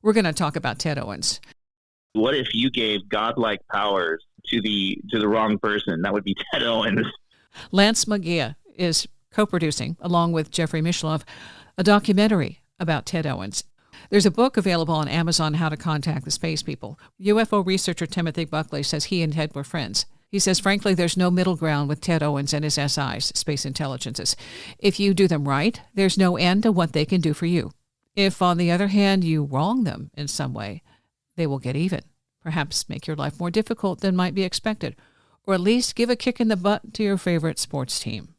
We're going to talk about Ted Owens. What if you gave godlike powers to the wrong person? That would be Ted Owens. Lance Mungia is co-producing, along with Jeffrey Mishlove, a documentary about Ted Owens. There's a book available on Amazon, How to Contact the Space People. UFO researcher Timothy Buckley says he and Ted were friends. He says, frankly, there's no middle ground with Ted Owens and his SIs, space intelligences. If you do them right, there's no end to what they can do for you. If, on the other hand, you wrong them in some way, they will get even, perhaps make your life more difficult than might be expected, or at least give a kick in the butt to your favorite sports team.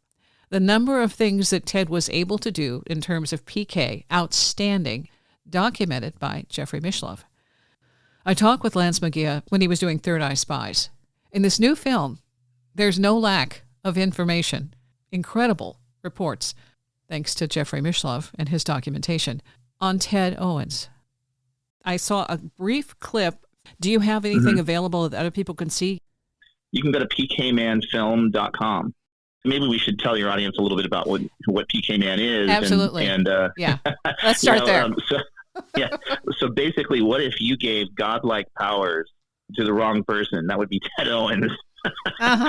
The number of things that Ted was able to do in terms of PK, outstanding, documented by Jeffrey Mishlove. I talked with Lance Mungia when he was doing Third Eye Spies. In this new film, there's no lack of information. Incredible reports, thanks to Jeffrey Mishlove and his documentation, on Ted Owens. I saw a brief clip. Do you have anything available that other people can see? You can go to pkmanfilm.com. Maybe we should tell your audience a little bit about what PK-Man is. Absolutely. Yeah. Let's start there. So basically, what if you gave godlike powers to the wrong person? That would be Ted Owens.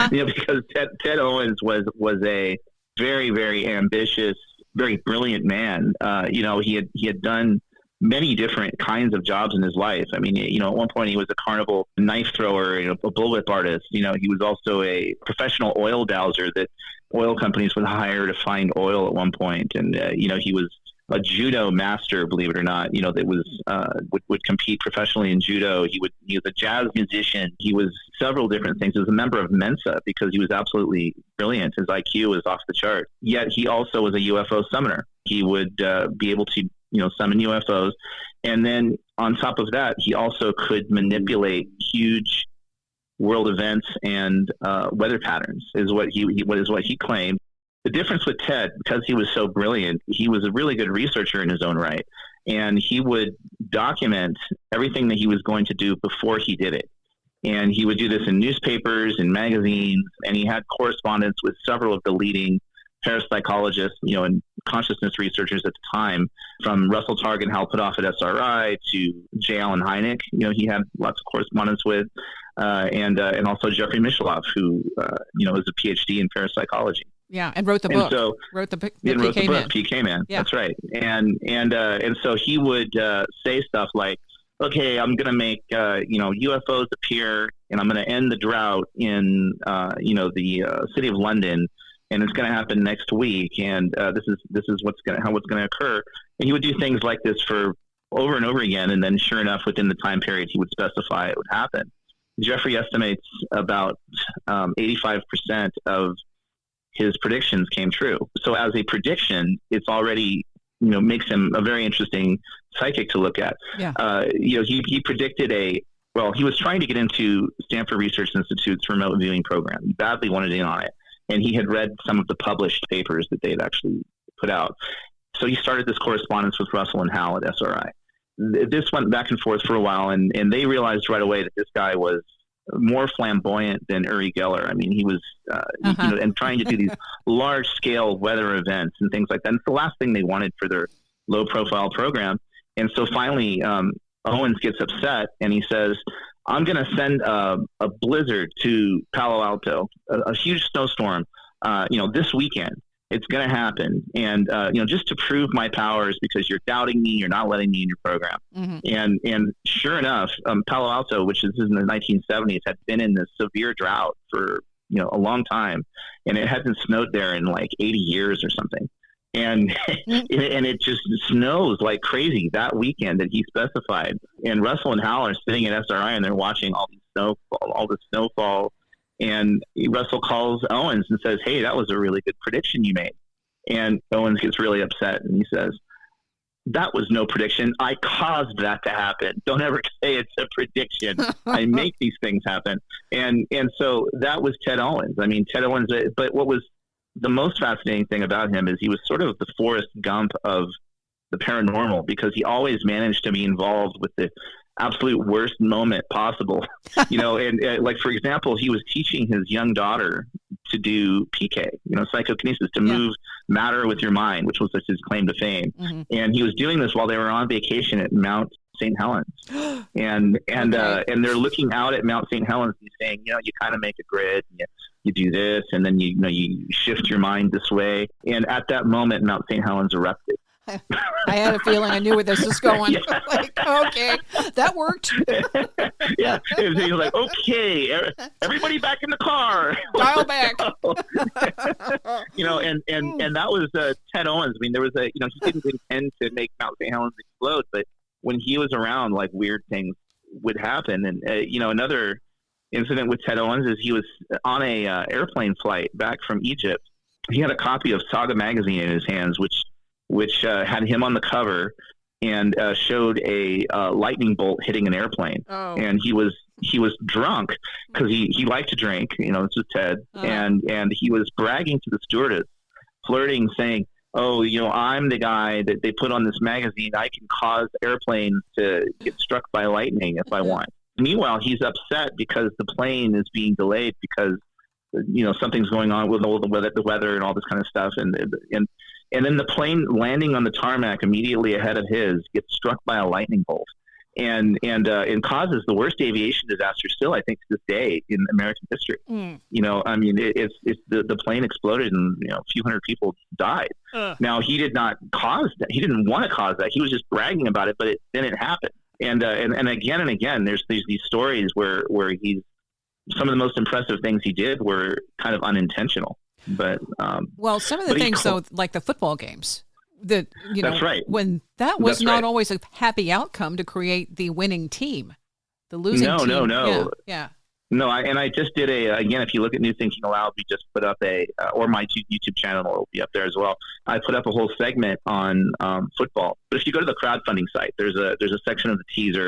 Because Ted Owens was a very, very ambitious, very brilliant man. He had done many different kinds of jobs in his life. I mean, at one point he was a carnival knife thrower, a bullwhip artist. He was also a professional oil dowser that oil companies would hire to find oil at one point. And, he was a judo master, believe it or not, that was, would compete professionally in judo. He was a jazz musician. He was several different things. He was a member of Mensa because he was absolutely brilliant. His IQ was off the chart. Yet he also was a UFO summoner. He would be able to summon UFOs. And then on top of that, he also could manipulate huge world events and weather patterns is what he claimed. The difference with Ted, because he was so brilliant, he was a really good researcher in his own right. And he would document everything that he was going to do before he did it. And he would do this in newspapers and magazines. And he had correspondence with several of the leading parapsychologists, and consciousness researchers at the time, from Russell Targ and Hal Puthoff at SRI to J. Allen Hynek, he had lots of correspondence with, and also Jeffrey Mishlove, who, is a PhD in parapsychology. Yeah, and wrote the book. Wrote the PK-Man. Yeah. That's right. And so he would say stuff like, okay, I'm going to make, UFOs appear, and I'm going to end the drought in, the city of London, and it's going to happen next week. And this is what's going to occur. And he would do things like this for over and over again. And then sure enough, within the time period, he would specify it would happen. Jeffrey estimates about 85% of his predictions came true. So as a prediction, it's already, makes him a very interesting psychic to look at. Yeah. He predicted he was trying to get into Stanford Research Institute's remote viewing program. He badly wanted in on it. And he had read some of the published papers that they had actually put out. So he started this correspondence with Russell and Hal at SRI. This went back and forth for a while, and they realized right away that this guy was more flamboyant than Uri Geller. I mean, he was, and trying to do these large-scale weather events and things like that. And it's the last thing they wanted for their low-profile program. And so finally, Owens gets upset, and he says, I'm going to send a blizzard to Palo Alto, a huge snowstorm, this weekend. It's going to happen. And, just to prove my powers, because you're doubting me, you're not letting me in your program. Mm-hmm. And sure enough, Palo Alto, which is in the 1970s, had been in this severe drought for, a long time. And it hadn't snowed there in like 80 years or something. And and it just snows like crazy that weekend that he specified. And Russell and Hal are sitting at SRI and they're watching all the snowfall. And Russell calls Owens and says, "Hey, that was a really good prediction you made." And Owens gets really upset and he says, "That was no prediction. I caused that to happen. Don't ever say it's a prediction. I make these things happen." And so that was Ted Owens. I mean, Ted Owens. But what was the most fascinating thing about him is he was sort of the Forrest Gump of the paranormal, because he always managed to be involved with the absolute worst moment possible. And like, for example, he was teaching his young daughter to do PK, psychokinesis, to move matter with your mind, which was his claim to fame. Mm-hmm. And he was doing this while they were on vacation at Mount St. Helens, and they're looking out at Mount St. Helens and saying, you kind of make a grid, and you do this, and then you shift your mind this way, and at that moment, Mount St. Helens erupted. I had a feeling I knew where this was going. Yeah. Like, okay, that worked. Yeah, it was like, okay, everybody back in the car, dial back. And that was Ted Owens. I mean, there was he didn't intend to make Mount St. Helens explode, but when he was around, like, weird things would happen. And another incident with Ted Owens is he was on a airplane flight back from Egypt. He had a copy of Saga magazine in his hands, which had him on the cover and showed a lightning bolt hitting an airplane. Oh. And he was drunk because he liked to drink. This is Ted, and he was bragging to the stewardess, flirting, saying, "Oh, I'm the guy that they put on this magazine. I can cause airplanes to get struck by lightning if I want." Meanwhile, he's upset because the plane is being delayed because something's going on with all the weather and all this kind of stuff, and then the plane landing on the tarmac immediately ahead of his gets struck by a lightning bolt, and causes the worst aviation disaster still, I think, to this day in American history. It's the plane exploded and a few hundred people died. Now, he did not cause that. He didn't want to cause that. He was just bragging about it, but then it happened. And again and again, there's these stories where he's, some of the most impressive things he did were kind of unintentional. But some of the things, though, like the football games, that that's right. When that was not always a happy outcome to create the winning team, the losing team. No. Yeah. No, I just did again, if you look at New Thinking Aloud, we just put up or my YouTube channel will be up there as well. I put up a whole segment on football. But if you go to the crowdfunding site, there's a section of the teaser.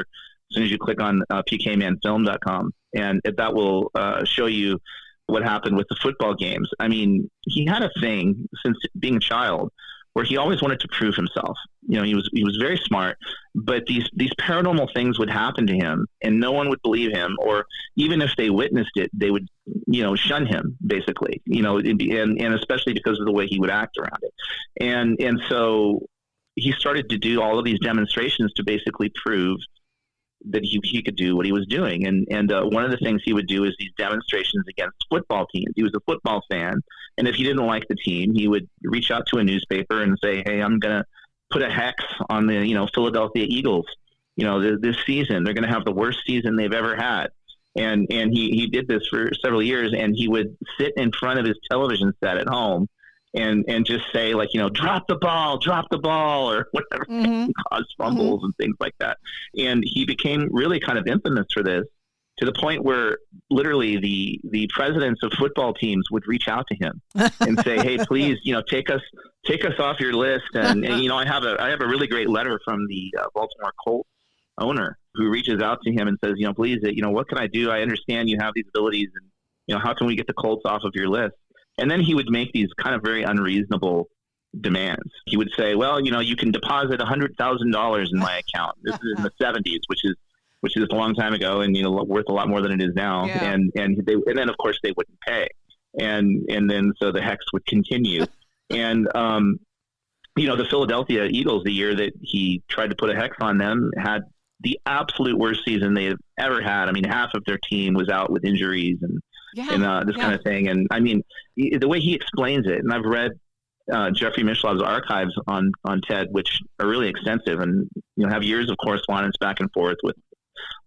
As soon as you click on pkmanfilm.com, and that will show you what happened with the football games. I mean, he had a thing since being a child where he always wanted to prove himself. He was very smart, but these paranormal things would happen to him and no one would believe him, or even if they witnessed it, they would, shun him basically, and especially because of the way he would act around it. And so he started to do all of these demonstrations to basically prove that he could do what he was doing. And one of the things he would do is these demonstrations against football teams. He was a football fan. And if he didn't like the team, he would reach out to a newspaper and say, "Hey, I'm going to put a hex on the, Philadelphia Eagles. This season, they're going to have the worst season they've ever had." And he did this for several years, and he would sit in front of his television set at home and just say, like, drop the ball, or whatever, and cause fumbles and things like that. And he became really kind of infamous for this, to the point where literally the presidents of football teams would reach out to him and say, "Hey, please, take us off your list." And I have a really great letter from the Baltimore Colts owner who reaches out to him and says, "Please, what can I do? I understand you have these abilities, and how can we get the Colts off of your list?" And then he would make these kind of very unreasonable demands. He would say, "Well, you can deposit $100,000 in my account." This is in the 70s, which is a long time ago, and worth a lot more than it is now. Yeah. And then of course they wouldn't pay, and then so the hex would continue. And the Philadelphia Eagles, the year that he tried to put a hex on them, had the absolute worst season they've ever had. I mean, half of their team was out with injuries and this kind of thing. And I mean, the way he explains it, and I've read Jeffrey Mishlov's archives on Ted, which are really extensive, and have years of correspondence back and forth with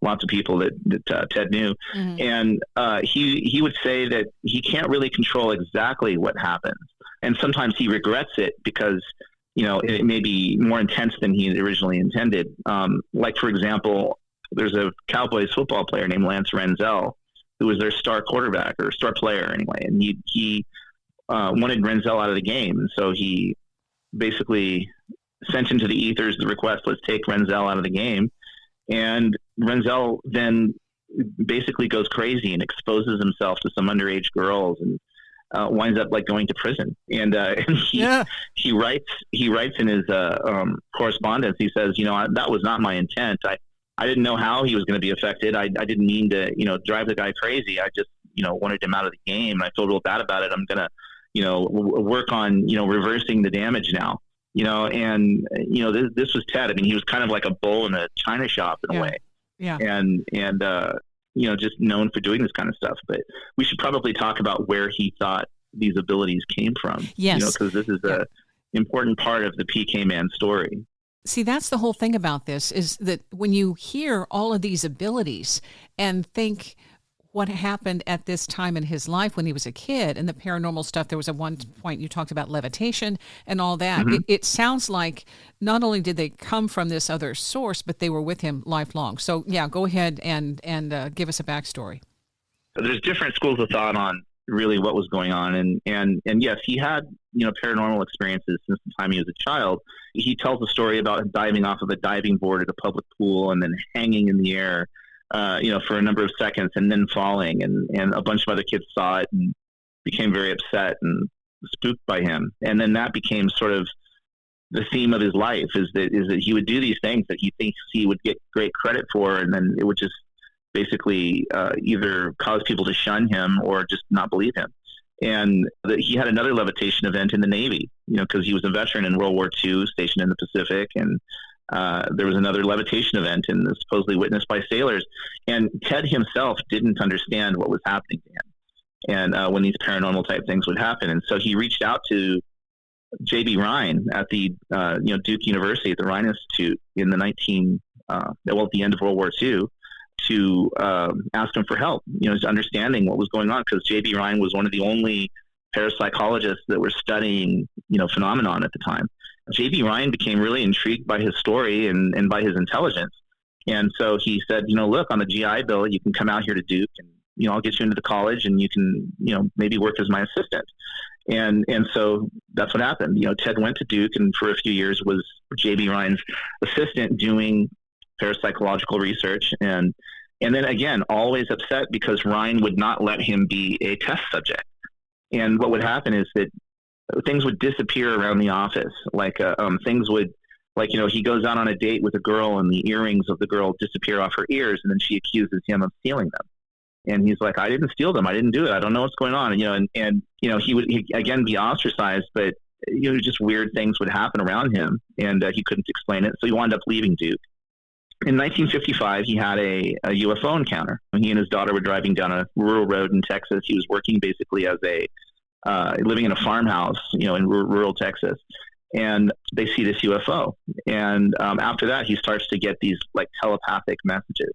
lots of people that Ted knew. Mm-hmm. And he would say that he can't really control exactly what happens, and sometimes he regrets it because it may be more intense than he originally intended. Like, for example, there's a Cowboys football player named Lance Renzel, who was their star quarterback, or star player anyway. And he wanted Renzel out of the game. And so he basically sent into the ethers the request, "Let's take Renzel out of the game." And Renzel then basically goes crazy and exposes himself to some underage girls and winds up like going to prison. And he writes in his correspondence, he says, "That was not my intent. I didn't know how he was going to be affected. I didn't mean to, drive the guy crazy. I just, wanted him out of the game. And I feel real bad about it. I'm going to, work on, reversing the damage now." this was Ted. I mean, he was kind of like a bull in a china shop in a way. Yeah. And just known for doing this kind of stuff. But we should probably talk about where he thought these abilities came from. Yes. Because this is a important part of the PK Man story. See, that's the whole thing about this, is that when you hear all of these abilities and think what happened at this time in his life when he was a kid and the paranormal stuff, there was at one point you talked about levitation and all that. Mm-hmm. It sounds like not only did they come from this other source, but they were with him lifelong. So yeah, go ahead and give us a backstory. There's different schools of thought on really what was going on. And yes, he had, paranormal experiences since the time he was a child. He tells a story about diving off of a diving board at a public pool and then hanging in the air, for a number of seconds and then falling. And a bunch of other kids saw it and became very upset and spooked by him. And then that became sort of the theme of his life, is that he would do these things that he thinks he would get great credit for. And then it would just basically either cause people to shun him or just not believe him. And he had another levitation event in the Navy, because he was a veteran in World War II, stationed in the Pacific. And there was another levitation event, and supposedly witnessed by sailors. And Ted himself didn't understand what was happening to him, and when these paranormal type things would happen. And so he reached out to J.B. Rhine at the Duke University at the Rhine Institute in the at the end of World War II, to ask him for help, his understanding what was going on, because J.B. Rhine was one of the only parapsychologists that were studying, phenomenon at the time. J.B. Rhine became really intrigued by his story and by his intelligence. And so he said, look, on the GI Bill, you can come out here to Duke and, I'll get you into the college and you can, maybe work as my assistant. And so that's what happened. Ted went to Duke and for a few years was J.B. Rhine's assistant doing parapsychological research. And then again, always upset because Rhine would not let him be a test subject. And what would happen is that things would disappear around the office. Things would, he goes out on a date with a girl and the earrings of the girl disappear off her ears, and then she accuses him of stealing them. And he's like, I didn't steal them. I didn't do it. I don't know what's going on. And he would again be ostracized, but just weird things would happen around him, and he couldn't explain it. So he wound up leaving Duke. In 1955, he had a UFO encounter. He and his daughter were driving down a rural road in Texas. He was working basically as living in a farmhouse, in rural Texas. And they see this UFO. And after that, he starts to get these telepathic messages.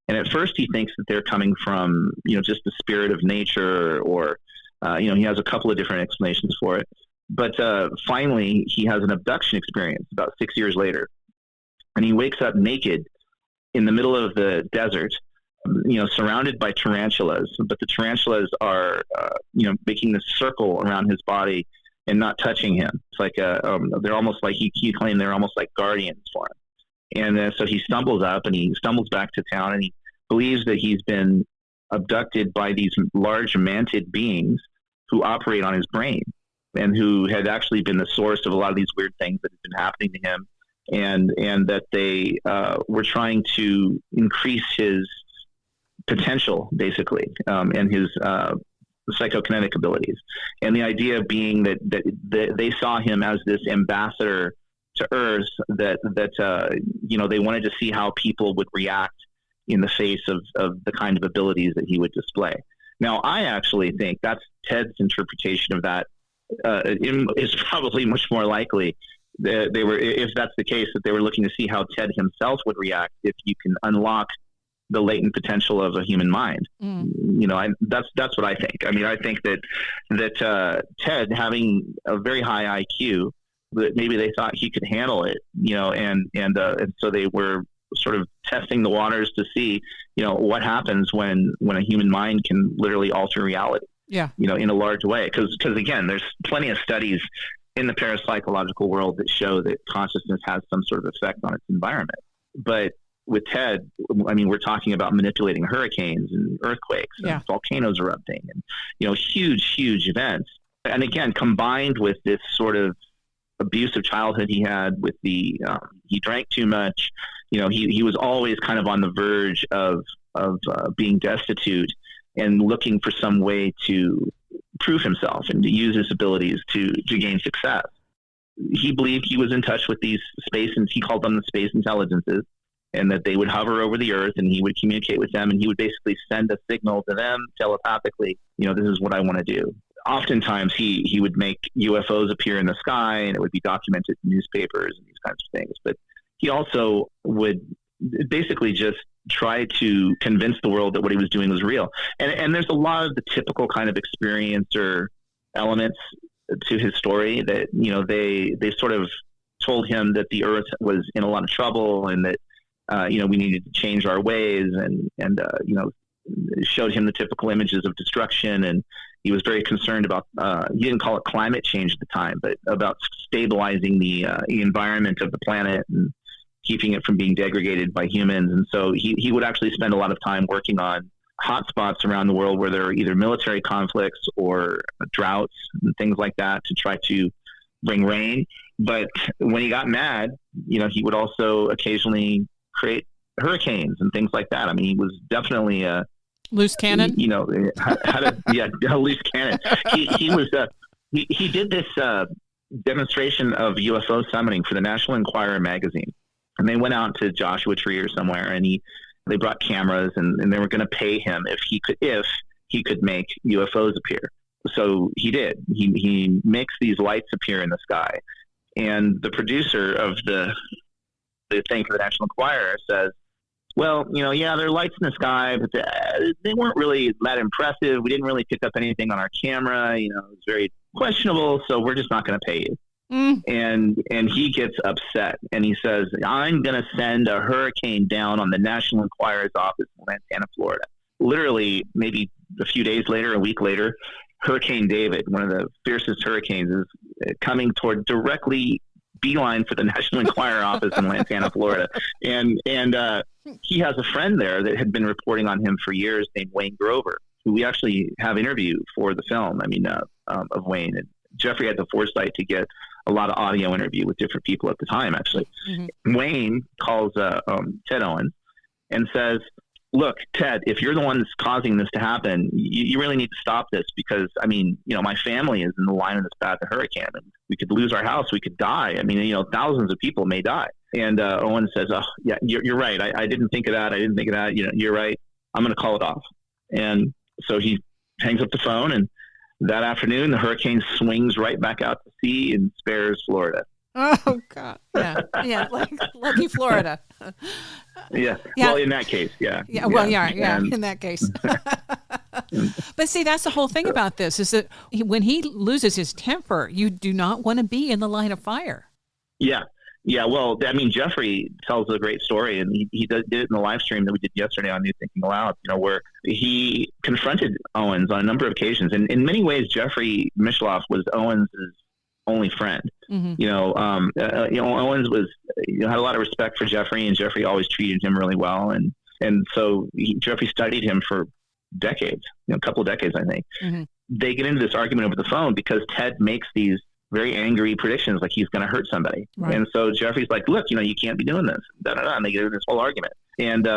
And at first he thinks that they're coming from, just the spirit of nature, or, he has a couple of different explanations for it. But finally, he has an abduction experience about 6 years later. And he wakes up naked in the middle of the desert, surrounded by tarantulas. But the tarantulas are, making this circle around his body and not touching him. It's like they're almost like he claimed they're almost like guardians for him. And so he stumbles up and he stumbles back to town, and he believes that he's been abducted by these large mantid beings who operate on his brain, and who had actually been the source of a lot of these weird things that had been happening to him. And that they were trying to increase his potential, basically, and his psychokinetic abilities. And the idea being that they saw him as this ambassador to Earth, that they wanted to see how people would react in the face of the kind of abilities that he would display. Now, I actually think that's Ted's interpretation of that is probably much more likely. They were, if that's the case, that they were looking to see how Ted himself would react if you can unlock the latent potential of a human mind. That's what I think. I mean, I think that Ted, having a very high IQ, that maybe they thought he could handle it, and so they were sort of testing the waters to see, what happens when a human mind can literally alter reality. Yeah. In a large way, because again, there's plenty of studies in the parapsychological world that show that consciousness has some sort of effect on its environment. But with Ted, I mean, we're talking about manipulating hurricanes and earthquakes and volcanoes erupting and, huge, huge events. And again, combined with this sort of abusive childhood he had with he drank too much, he was always kind of on the verge of being destitute and looking for some way to prove himself and to use his abilities to gain success. he believed he was in touch with these space, and he called them the space intelligences, and that they would hover over the Earth, and he would communicate with them, and he would basically send a signal to them telepathically. This is what I want to do. Oftentimes, he would make UFOs appear in the sky, and it would be documented in newspapers and these kinds of things. But he also would basically just try to convince the world that what he was doing was real. And there's a lot of the typical kind of experiencer elements to his story that, they sort of told him that the Earth was in a lot of trouble, and that, we needed to change our ways, and showed him the typical images of destruction. And he was very concerned about, he didn't call it climate change at the time, but about stabilizing the environment of the planet and keeping it from being degraded by humans. And so he would actually spend a lot of time working on hotspots around the world where there are either military conflicts or droughts and things like that to try to bring rain. But when he got mad, he would also occasionally create hurricanes and things like that. I mean, he was definitely a loose cannon. A loose cannon. He did this demonstration of UFO summoning for the National Enquirer magazine, and they went out to Joshua Tree or somewhere, and they brought cameras, and they were going to pay him if he could make UFOs appear. So he did. He makes these lights appear in the sky, and the producer of the thing for the National Enquirer says, well, there are lights in the sky, but they weren't really that impressive. We didn't really pick up anything on our camera. It was very questionable, so we're just not going to pay you. And he gets upset, and he says, I'm going to send a hurricane down on the National Enquirer's office in Lantana, Florida. Literally, maybe a few days later, a week later, Hurricane David, one of the fiercest hurricanes, is coming toward directly beeline for the National Enquirer office in Lantana, Florida. And he has a friend there that had been reporting on him for years named Wayne Grover, who we actually have interviewed for the film, of Wayne. And Jeffrey had the foresight to get a lot of audio interview with different people at the time, actually. Mm-hmm. Wayne calls Ted Owens and says, look, Ted, if you're the one that's causing this to happen, you really need to stop this, because, my family is in the line of this path of hurricane, and we could lose our house. We could die. Thousands of people may die. And Owen says, oh, yeah, you're right. I didn't think of that. You're right. I'm going to call it off. And so he hangs up the phone, and that afternoon, the hurricane swings right back out to sea and spares Florida. Oh, God. Yeah. Like lucky Florida. Yeah. Well, in that case, yeah. Yeah. Well, yeah. In that case. But see, that's the whole thing about this, is that when he loses his temper, you do not want to be in the line of fire. Yeah. Yeah. Well, Jeffrey tells a great story, and he did it in the live stream that we did yesterday on New Thinking Aloud, where he confronted Owens on a number of occasions. And in many ways, Jeffrey Mishloff was Owens' only friend. Mm-hmm. Owens was, had a lot of respect for Jeffrey, and Jeffrey always treated him really well. And so Jeffrey studied him for decades, a couple of decades, I think. Mm-hmm. They get into this argument over the phone because Ted makes these very angry predictions, like he's going to hurt somebody. Right. And so Jeffrey's like, look, you can't be doing this. And they get into this whole argument. And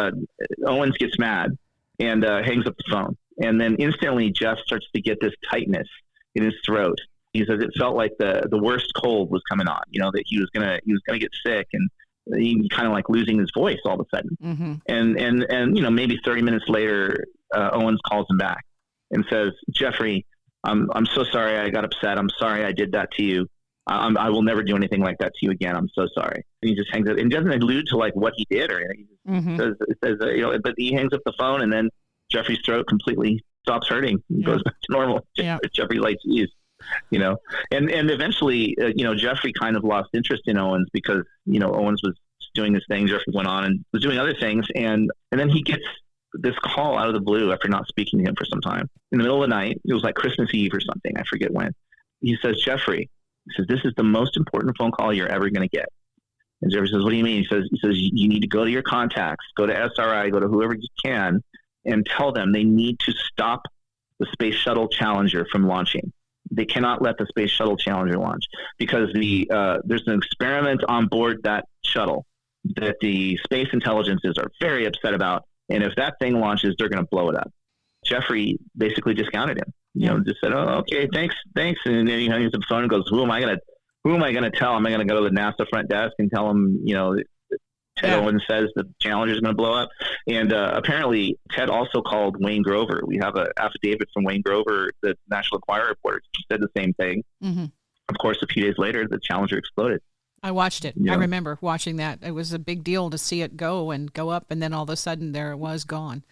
Owens gets mad and hangs up the phone. And then instantly Jeff starts to get this tightness in his throat. He says it felt like the worst cold was coming on, that he was gonna get sick, and he kind of like losing his voice all of a sudden. Mm-hmm. And maybe 30 minutes later, Owens calls him back and says, Jeffrey, I'm so sorry I got upset. I'm sorry I did that to you. I will never do anything like that to you again. I'm so sorry. And he just hangs up and doesn't allude to like what he did or anything. He just says, but he hangs up the phone, and then Jeffrey's throat completely stops hurting. He goes back to normal. Yeah. Jeffrey's like, geez. And eventually, Jeffrey kind of lost interest in Owens because, Owens was doing this thing. Jeffrey went on and was doing other things. And then he gets this call out of the blue after not speaking to him for some time. In the middle of the night, it was like Christmas Eve or something. I forget when. He says, Jeffrey, this is the most important phone call you're ever going to get. And Jeffrey says, what do you mean? He says, you need to go to your contacts, go to SRI, go to whoever you can, and tell them they need to stop the Space Shuttle Challenger from launching. They cannot let the Space Shuttle Challenger launch because there's an experiment on board that shuttle that the space intelligences are very upset about. And if that thing launches, they're going to blow it up. Jeffrey basically discounted him, just said, oh, okay, thanks. And then he hangs up the phone and goes, who am I going to who am I going to tell? Am I going to go to the NASA front desk and tell them, Ted Owens says the Challenger is going to blow up? And apparently Ted also called Wayne Grover. We have an affidavit from Wayne Grover, the National Enquirer reporter, said the same thing. Mm-hmm. Of course, a few days later, the Challenger exploded. I watched it. I remember watching that. It was a big deal to see it go up, and then all of a sudden there it was gone.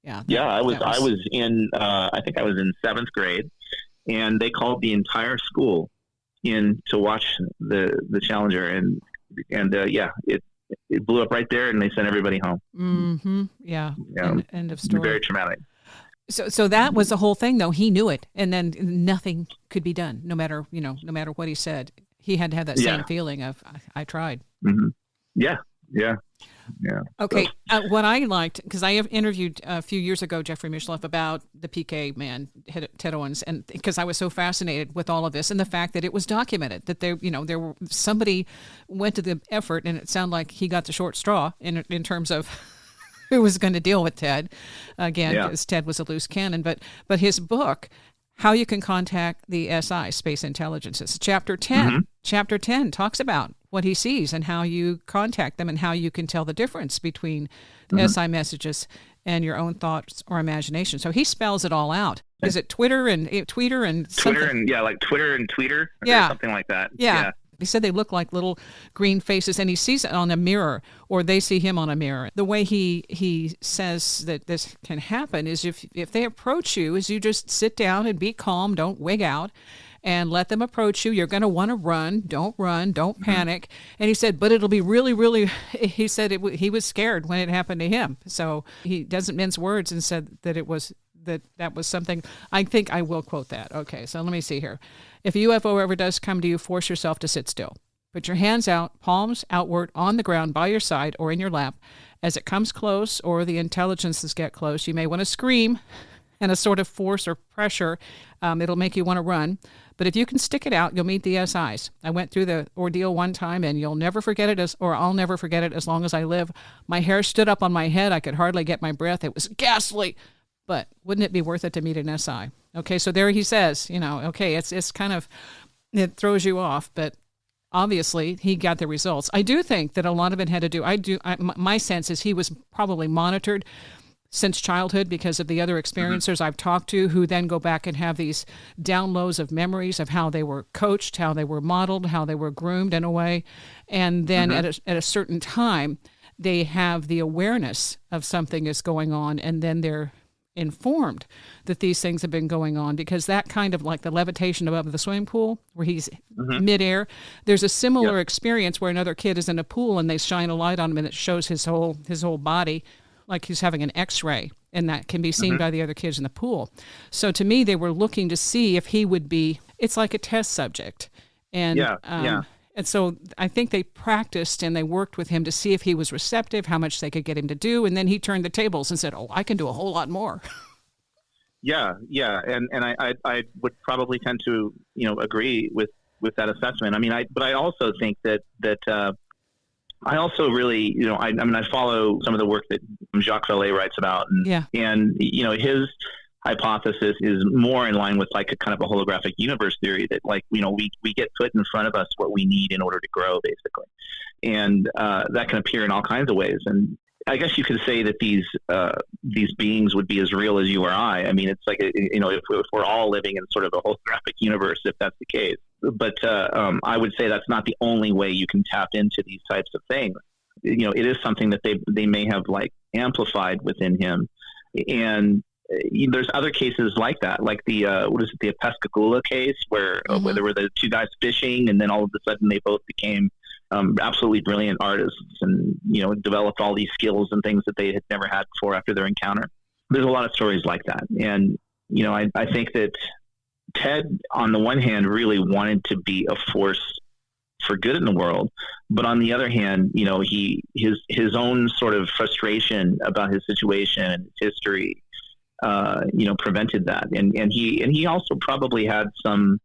Yeah. I was in, I think I was in 7th grade, and they called the entire school in to watch the Challenger, and it blew up right there, and they sent everybody home. Mm-hmm. Yeah. End of story. Very traumatic. So that was the whole thing, though. He knew it, and then nothing could be done, no matter what he said. He had to have that same feeling of, I tried. Mm-hmm. Yeah. Okay. What I liked, because I have interviewed a few years ago Jeffrey Mishloff about the PK man, Ted Owens, and because I was so fascinated with all of this and the fact that it was documented that somebody went to the effort, and it sounded like he got the short straw in terms of who was going to deal with Ted again, because Ted was a loose cannon. But his book, How You Can Contact the SI, Space Intelligences, Chapter 10. Chapter 10 talks about what he sees and how you contact them and how you can tell the difference between the SI messages and your own thoughts or imagination. So he spells it all out. Is it Twitter and something? Like Twitter and Tweeter, or something like that. Yeah. He said they look like little green faces, and he sees it on a mirror, or they see him on a mirror. The way he says that this can happen is if they approach you, is you just sit down and be calm, don't wig out, and let them approach you. You're going to want to run, don't panic. And he said, but it'll be really, really, he said he was scared when it happened to him. So he doesn't mince words and said that that was something. I think I will quote that. Okay, so let me see here. If a UFO ever does come to you, force yourself to sit still. Put your hands out, palms outward, on the ground by your side or in your lap. As it comes close or the intelligences get close, you may want to scream, and a sort of force or pressure, it'll make you want to run. But if you can stick it out, you'll meet the SIs. I went through the ordeal one time, and you'll never forget it, I'll never forget it as long as I live. My hair stood up on my head. I could hardly get my breath. It was ghastly. But wouldn't it be worth it to meet an SI? Okay, so there he says, it's kind of, it throws you off, but obviously he got the results. I do think that a lot of it had to do, my sense is he was probably monitored since childhood because of the other experiencers I've talked to, who then go back and have these downloads of memories of how they were coached, how they were modeled, how they were groomed in a way. And then at a certain time, they have the awareness of something is going on, and then they're informed that these things have been going on, because that kind of like the levitation above the swimming pool where he's midair, there's a similar experience where another kid is in a pool and they shine a light on him and it shows his whole body like he's having an x-ray, and that can be seen by the other kids in the pool. So to me, they were looking to see if he would be, it's like a test subject. And and so I think they practiced and they worked with him to see if he was receptive, how much they could get him to do. And then he turned the tables and said, I can do a whole lot more. Yeah. And I would probably tend to, agree with that assessment. I mean, but I also think that I also really, I follow some of the work that Jacques Vallée writes about, and his hypothesis is more in line with like a kind of a holographic universe theory that we get put in front of us what we need in order to grow, basically. And that can appear in all kinds of ways. And I guess you could say that these beings would be as real as you or I. I mean, it's like, if we're all living in sort of a holographic universe, if that's the case. But I would say that's not the only way you can tap into these types of things. It is something that they may have like amplified within him. And there's other cases like that, like the the Pascagoula case where there were the two guys fishing, and then all of a sudden they both became absolutely brilliant artists, and developed all these skills and things that they had never had before after their encounter. There's a lot of stories like that, and I think that Ted, on the one hand, really wanted to be a force for good in the world, but on the other hand, his own sort of frustration about his situation and his history prevented that. And he also probably had some,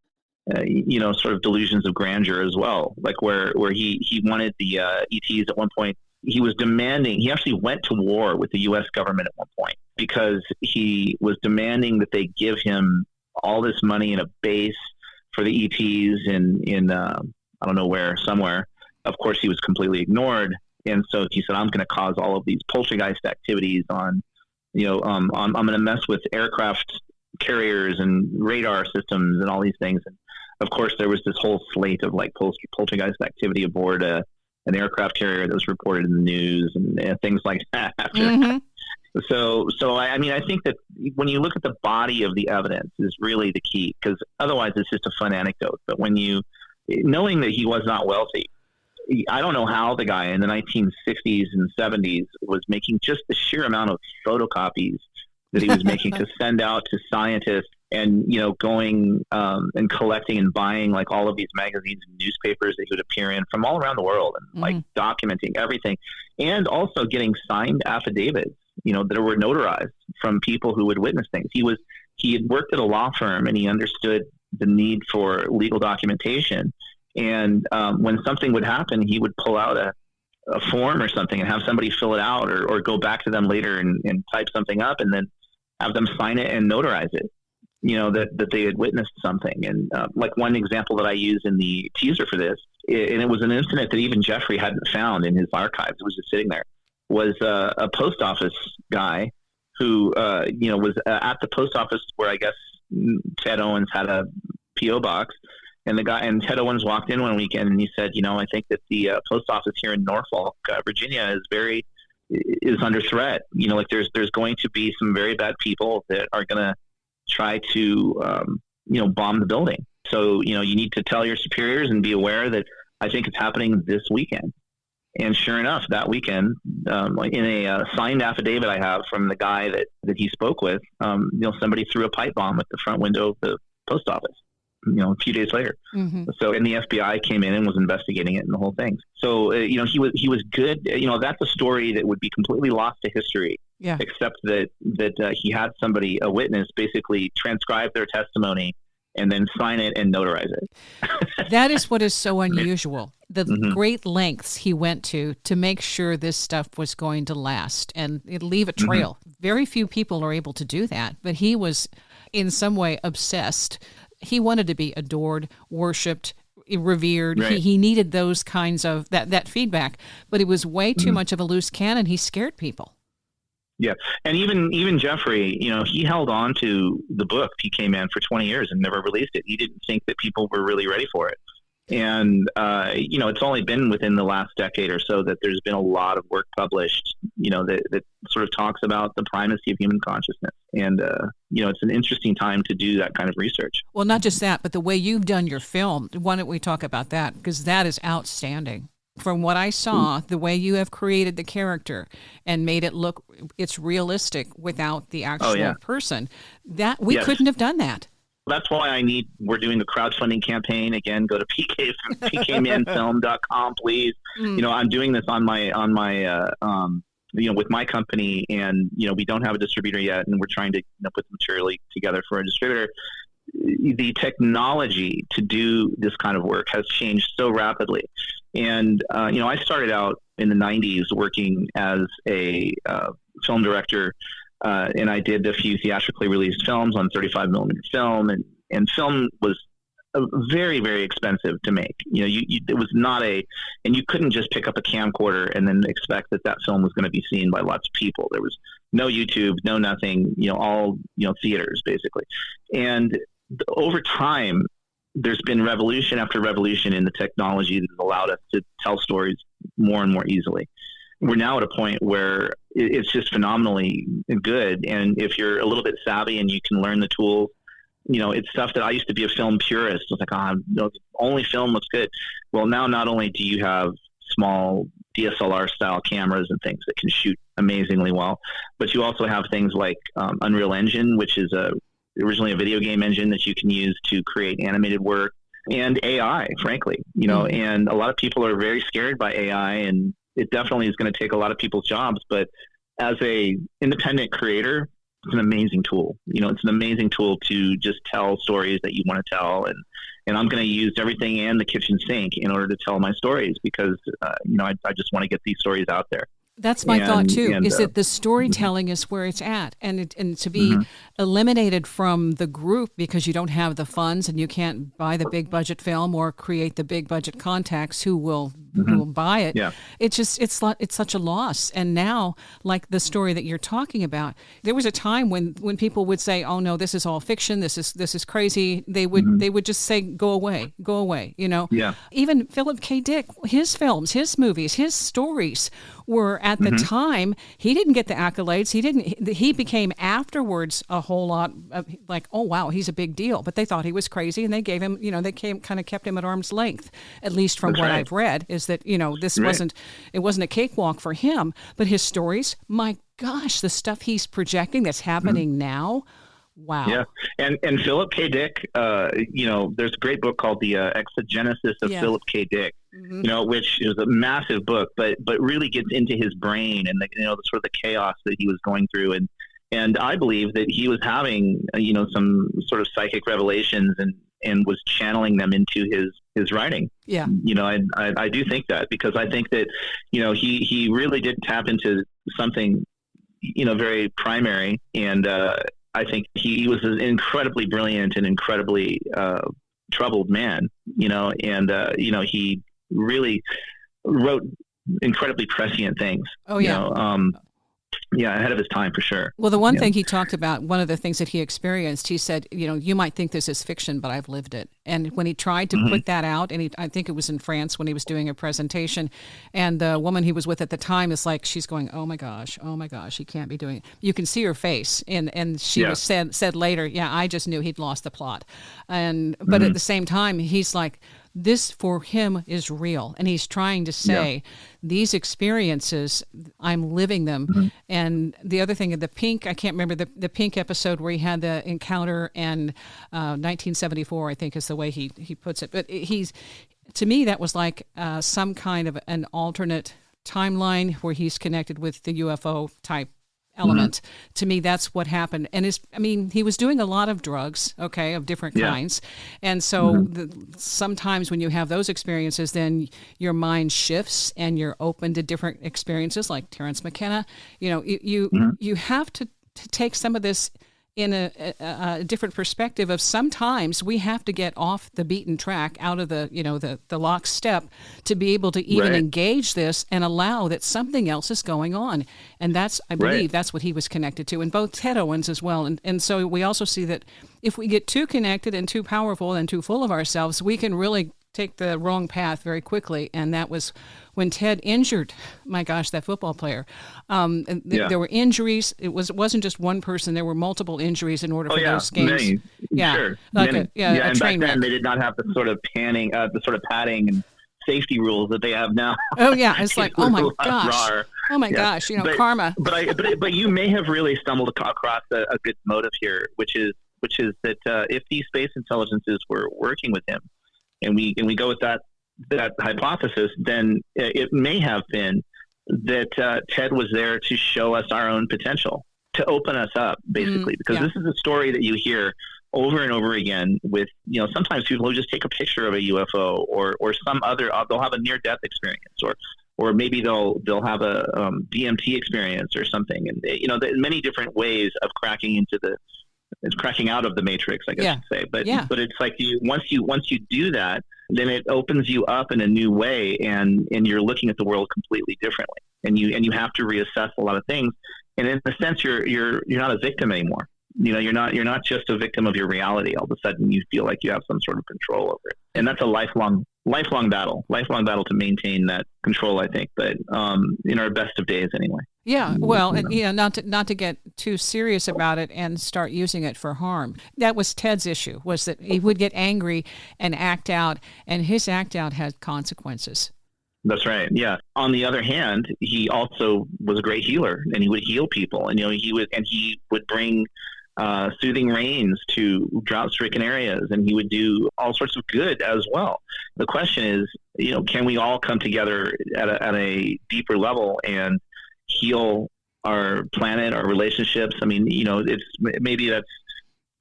sort of delusions of grandeur as well. Like where he wanted the ETs at one point. He was demanding, he actually went to war with the U.S. government at one point because he was demanding that they give him all this money and a base for the ETs in I don't know where, somewhere. Of course, he was completely ignored. And so he said, I'm going to cause all of these poltergeist activities on, I'm going to mess with aircraft carriers and radar systems and all these things. And of course, there was this whole slate of like poltergeist activity aboard an aircraft carrier that was reported in the news and things like that. So I mean, I think that when you look at the body of the evidence is really the key, because otherwise it's just a fun anecdote. But knowing that he was not wealthy, I don't know how the guy in the 1960s and 70s was making just the sheer amount of photocopies that he was making to send out to scientists and, going and collecting and buying like all of these magazines and newspapers that he would appear in from all around the world and like documenting everything, and also getting signed affidavits, that were notarized from people who would witness things. He had worked at a law firm and he understood the need for legal documentation. And when something would happen, he would pull out a form or something and have somebody fill it out or go back to them later and type something up and then have them sign it and notarize it, that they had witnessed something. And like one example that I use in the teaser for this, and it was an incident that even Jeffrey hadn't found in his archives, it was just sitting there, was a post office guy who, was at the post office where I guess Ted Owens had a P.O. box. And Ted Owens walked in one weekend and he said, I think that the post office here in Norfolk, Virginia is under threat. Like there's going to be some very bad people that are going to try to, bomb the building. So, you need to tell your superiors and be aware that I think it's happening this weekend. And sure enough, that weekend, in a signed affidavit I have from the guy that he spoke with, somebody threw a pipe bomb at the front window of the post office. A few days later. So, and the FBI came in and was investigating it and the whole thing. So, he was good. That's a story that would be completely lost to history, except that he had somebody, a witness, basically transcribe their testimony and then sign it and notarize it. That is what is so unusual. The great lengths he went to make sure this stuff was going to last and leave a trail. Very few people are able to do that, but he was in some way obsessed. He wanted to be adored, worshipped, revered. Right. He needed those kinds of that feedback, but it was way too much of a loose cannon. He scared people. Yeah, and even Jeffrey, he held on to the book PK-Man for 20 years and never released it. He didn't think that people were really ready for it. And, it's only been within the last decade or so that there's been a lot of work published, that sort of talks about the primacy of human consciousness. And, it's an interesting time to do that kind of research. Well, not just that, but the way you've done your film, why don't we talk about that? Because that is outstanding. From what I saw, the way you have created the character and made it look, it's realistic without the actual person, that we couldn't have done that. That's why we're doing a crowdfunding campaign. Again, go to pkmanfilm.com, please. I'm doing this on my with my company, and, we don't have a distributor yet, and we're trying to put the material together for a distributor. The technology to do this kind of work has changed so rapidly. And, I started out in the 90s working as a film director, and I did a few theatrically released films on 35 millimeter film, and film was very, very expensive to make. It was not and you couldn't just pick up a camcorder and then expect that film was going to be seen by lots of people. There was no YouTube, no nothing, all, theaters basically. And over time, there's been revolution after revolution in the technology that has allowed us to tell stories more and more easily. We're now at a point where it's just phenomenally good. And if you're a little bit savvy and you can learn the tools, it's stuff that I used to be a film purist. I was like, only film looks good. Well, now not only do you have small DSLR style cameras and things that can shoot amazingly well, but you also have things like Unreal Engine, which is originally a video game engine that you can use to create animated work, and AI, frankly, and a lot of people are very scared by AI, and it definitely is going to take a lot of people's jobs. But as a independent creator, it's an amazing tool. It's an amazing tool to just tell stories that you want to tell. And I'm going to use everything and the kitchen sink in order to tell my stories because, I just want to get these stories out there. That's my thought too, is that the storytelling is where it's at, and to be eliminated from the group because you don't have the funds and you can't buy the big budget film or create the big budget contacts who will buy it. Yeah. It's such a loss. And now, like the story that you're talking about, there was a time when people would say, "Oh no, this is all fiction. This is crazy." They would just say, "Go away, go away." You know. Yeah. Even Philip K. Dick, his films, his movies, his stories were at the time, he didn't get the accolades. He became afterwards a whole lot of, like, oh wow, he's a big deal. But they thought he was crazy, and they gave him, they kind of kept him at arm's length, at least from what I've read, is that, this wasn't a cakewalk for him. But his stories, my gosh, the stuff he's projecting that's happening now. Wow. Yeah. And Philip K. Dick, there's a great book called The Exogenesis of Philip K. Dick, which is a massive book, but really gets into his brain and the sort of the chaos that he was going through. And I believe that he was having, some sort of psychic revelations and was channeling them into his writing. Yeah. I do think that, because I think that, he really did tap into something, very primary. And, I think he was an incredibly brilliant and incredibly troubled man, and he really wrote incredibly prescient things. Oh yeah. Ahead of his time for sure. Well, the one thing he talked about, one of the things that he experienced, he said, you might think this is fiction, but I've lived it. And when he tried to put that out, and I think it was in France when he was doing a presentation, and the woman he was with at the time is like, she's going, oh my gosh, he can't be doing it. You can see her face. And she was said later, I just knew he'd lost the plot. But at the same time, he's like, this for him is real. And he's trying to say, these experiences, I'm living them. And the other thing, the Pink, I can't remember the Pink episode where he had the encounter, and 1974, I think is the way he puts it. But to me, that was like some kind of an alternate timeline where he's connected with the UFO type element. To me, that's what happened. And he was doing a lot of drugs, of different kinds. And so sometimes when you have those experiences, then your mind shifts and you're open to different experiences, like Terrence McKenna. You have to take some of this in a different perspective of, sometimes we have to get off the beaten track, out of the lockstep, to be able to even engage this and allow that something else is going on. And that's, I believe, that's what he was connected to, and both Ted Owens as well. And so we also see that if we get too connected and too powerful and too full of ourselves, we can really take the wrong path very quickly. And that was when Ted injured, my gosh, that football player. There were injuries. It wasn't just one person. There were multiple injuries in order for those games. Many. Yeah, sure. Like many. And back then they did not have the sort of padding and safety rules that they have now. Oh yeah, it's like, oh my gosh, gosh, karma. But you may have really stumbled across a good motive here, which is that if these space intelligences were working with him, and we go with that hypothesis, then it may have been that Ted was there to show us our own potential, to open us up, basically, because this is a story that you hear over and over again with, sometimes people who just take a picture of a UFO or some other, they'll have a near-death experience, or maybe they'll have a DMT experience or something. And, many different ways of cracking out of the matrix, I guess you could say. But it's like once you do that, then it opens you up in a new way, and you're looking at the world completely differently, and you have to reassess a lot of things. And in a sense, you're not a victim anymore. You're not just a victim of your reality. All of a sudden, you feel like you have some sort of control over it, and that's a lifelong battle to maintain that control, I think. But in our best of days, anyway. Yeah, well, not to get too serious about it and start using it for harm. That was Ted's issue, was that he would get angry and act out, and his act out had consequences. That's right. Yeah. On the other hand, he also was a great healer, and he would heal people, and he would bring soothing rains to drought-stricken areas, and he would do all sorts of good as well. The question is, can we all come together at a deeper level and heal our planet, our relationships? I mean, maybe that's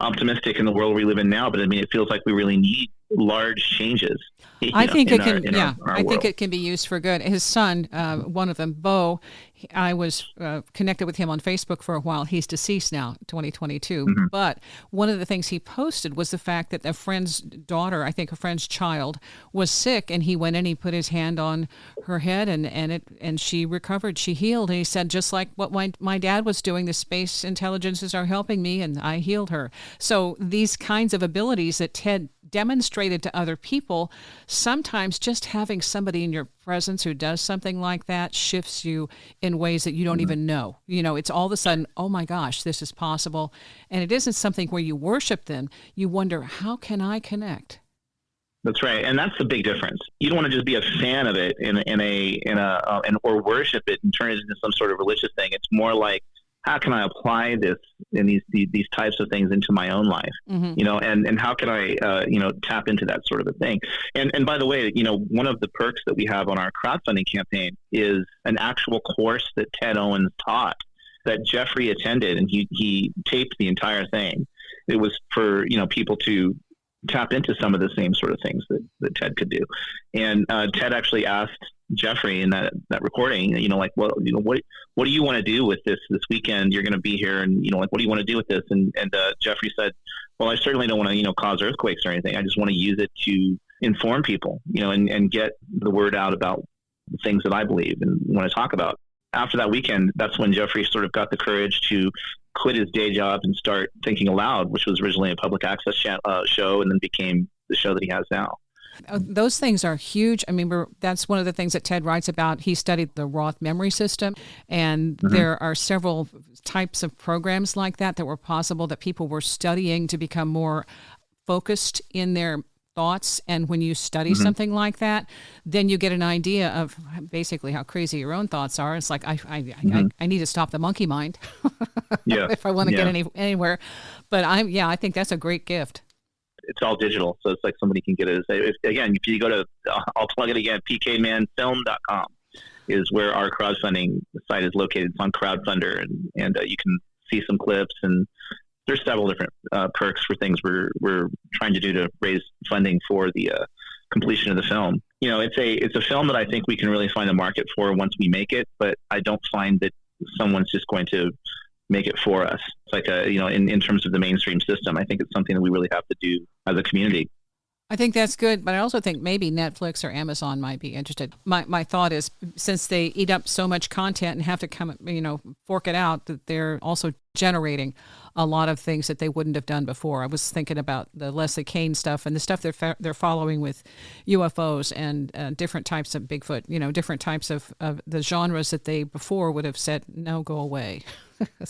optimistic in the world we live in now, but I mean, it feels like we really need large changes. I think it can. I think it can be used for good. His son, one of them, Bo, I was connected with him on Facebook for a while. He's deceased now, 2022. Mm-hmm. But one of the things he posted was the fact that a friend's daughter, I think a friend's child, was sick, and he went in, he put his hand on her head, and she recovered. She healed. And he said, just like what my dad was doing, the space intelligences are helping me, and I healed her. So these kinds of abilities that Ted demonstrated to other people, sometimes just having somebody in your presence who does something like that shifts you in ways that you don't even know. It's all of a sudden, oh my gosh, this is possible. And it isn't something where you worship them. You wonder, how can I connect? That's right. And that's the big difference. You don't want to just be a fan of it or worship it and turn it into some sort of religious thing. It's more like, how can I apply this and these types of things into my own life? Mm-hmm. And how can I, tap into that sort of a thing? And by the way, one of the perks that we have on our crowdfunding campaign is an actual course that Ted Owens taught that Jeffrey attended, and he taped the entire thing. It was for, people to tap into some of the same sort of things that Ted could do. And Ted actually asked Jeffrey in that recording, what do you want to do with this weekend? You're going to be here, and what do you want to do with this? And Jeffrey said, well, I certainly don't want to cause earthquakes or anything. I just want to use it to inform people, and get the word out about the things that I believe and want to talk about. After that weekend, that's when Jeffrey sort of got the courage to quit his day job and start Thinking Aloud, which was originally a public access show, and then became the show that he has now. Those things are huge. I mean, that's one of the things that Ted writes about. He studied the Roth memory system, and there are several types of programs like that were possible that people were studying to become more focused in their thoughts. And when you study something like that, then you get an idea of basically how crazy your own thoughts are. It's like, I need to stop the monkey mind if I want to get anywhere. But I think that's a great gift. It's all digital, so it's like somebody can get it. If you go to, I'll plug it again, pkmanfilm.com is where our crowdfunding site is located. It's on Crowdfunder, and you can see some clips, and there's several different perks for things we're trying to do to raise funding for the completion of the film. It's a film that I think we can really find a market for once we make it, but I don't find that someone's just going to make it for us. It's like in terms of the mainstream system, I think it's something that we really have to do as a community. I think that's good, but I also think maybe Netflix or Amazon might be interested. My thought is, since they eat up so much content and have to fork it out, that they're also generating a lot of things that they wouldn't have done before. I was thinking about the Leslie Kean stuff and the stuff they're following with UFOs and different types of Bigfoot, different types of the genres that they before would have said, no, go away.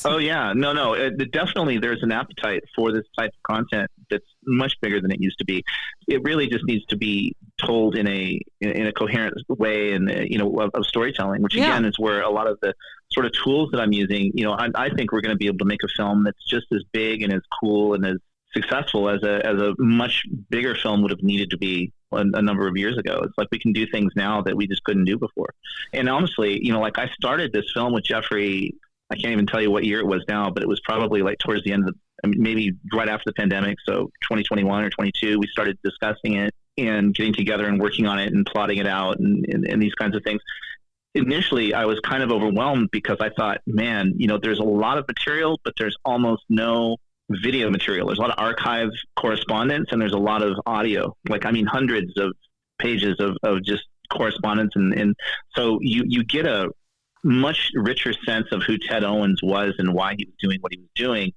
Oh, yeah. No. Definitely there's an appetite for this type of content that's much bigger than it used to be. It really just needs to be told in a coherent way and, of storytelling, which again is where a lot of the sort of tools that I'm using, I think we're going to be able to make a film that's just as big and as cool and as successful as a much bigger film would have needed to be a number of years ago. It's like we can do things now that we just couldn't do before. And honestly, like I started this film with Jeffrey, I can't even tell you what year it was now, but it was probably like towards the end of maybe right after the pandemic. So 2021 or 22, we started discussing it and getting together and working on it and plotting it out and these kinds of things. Initially, I was kind of overwhelmed because I thought, man, there's a lot of material, but there's almost no video material. There's a lot of archive correspondence and there's a lot of audio, hundreds of pages of just correspondence. And so you get a much richer sense of who Ted Owens was and why he was doing what he was doing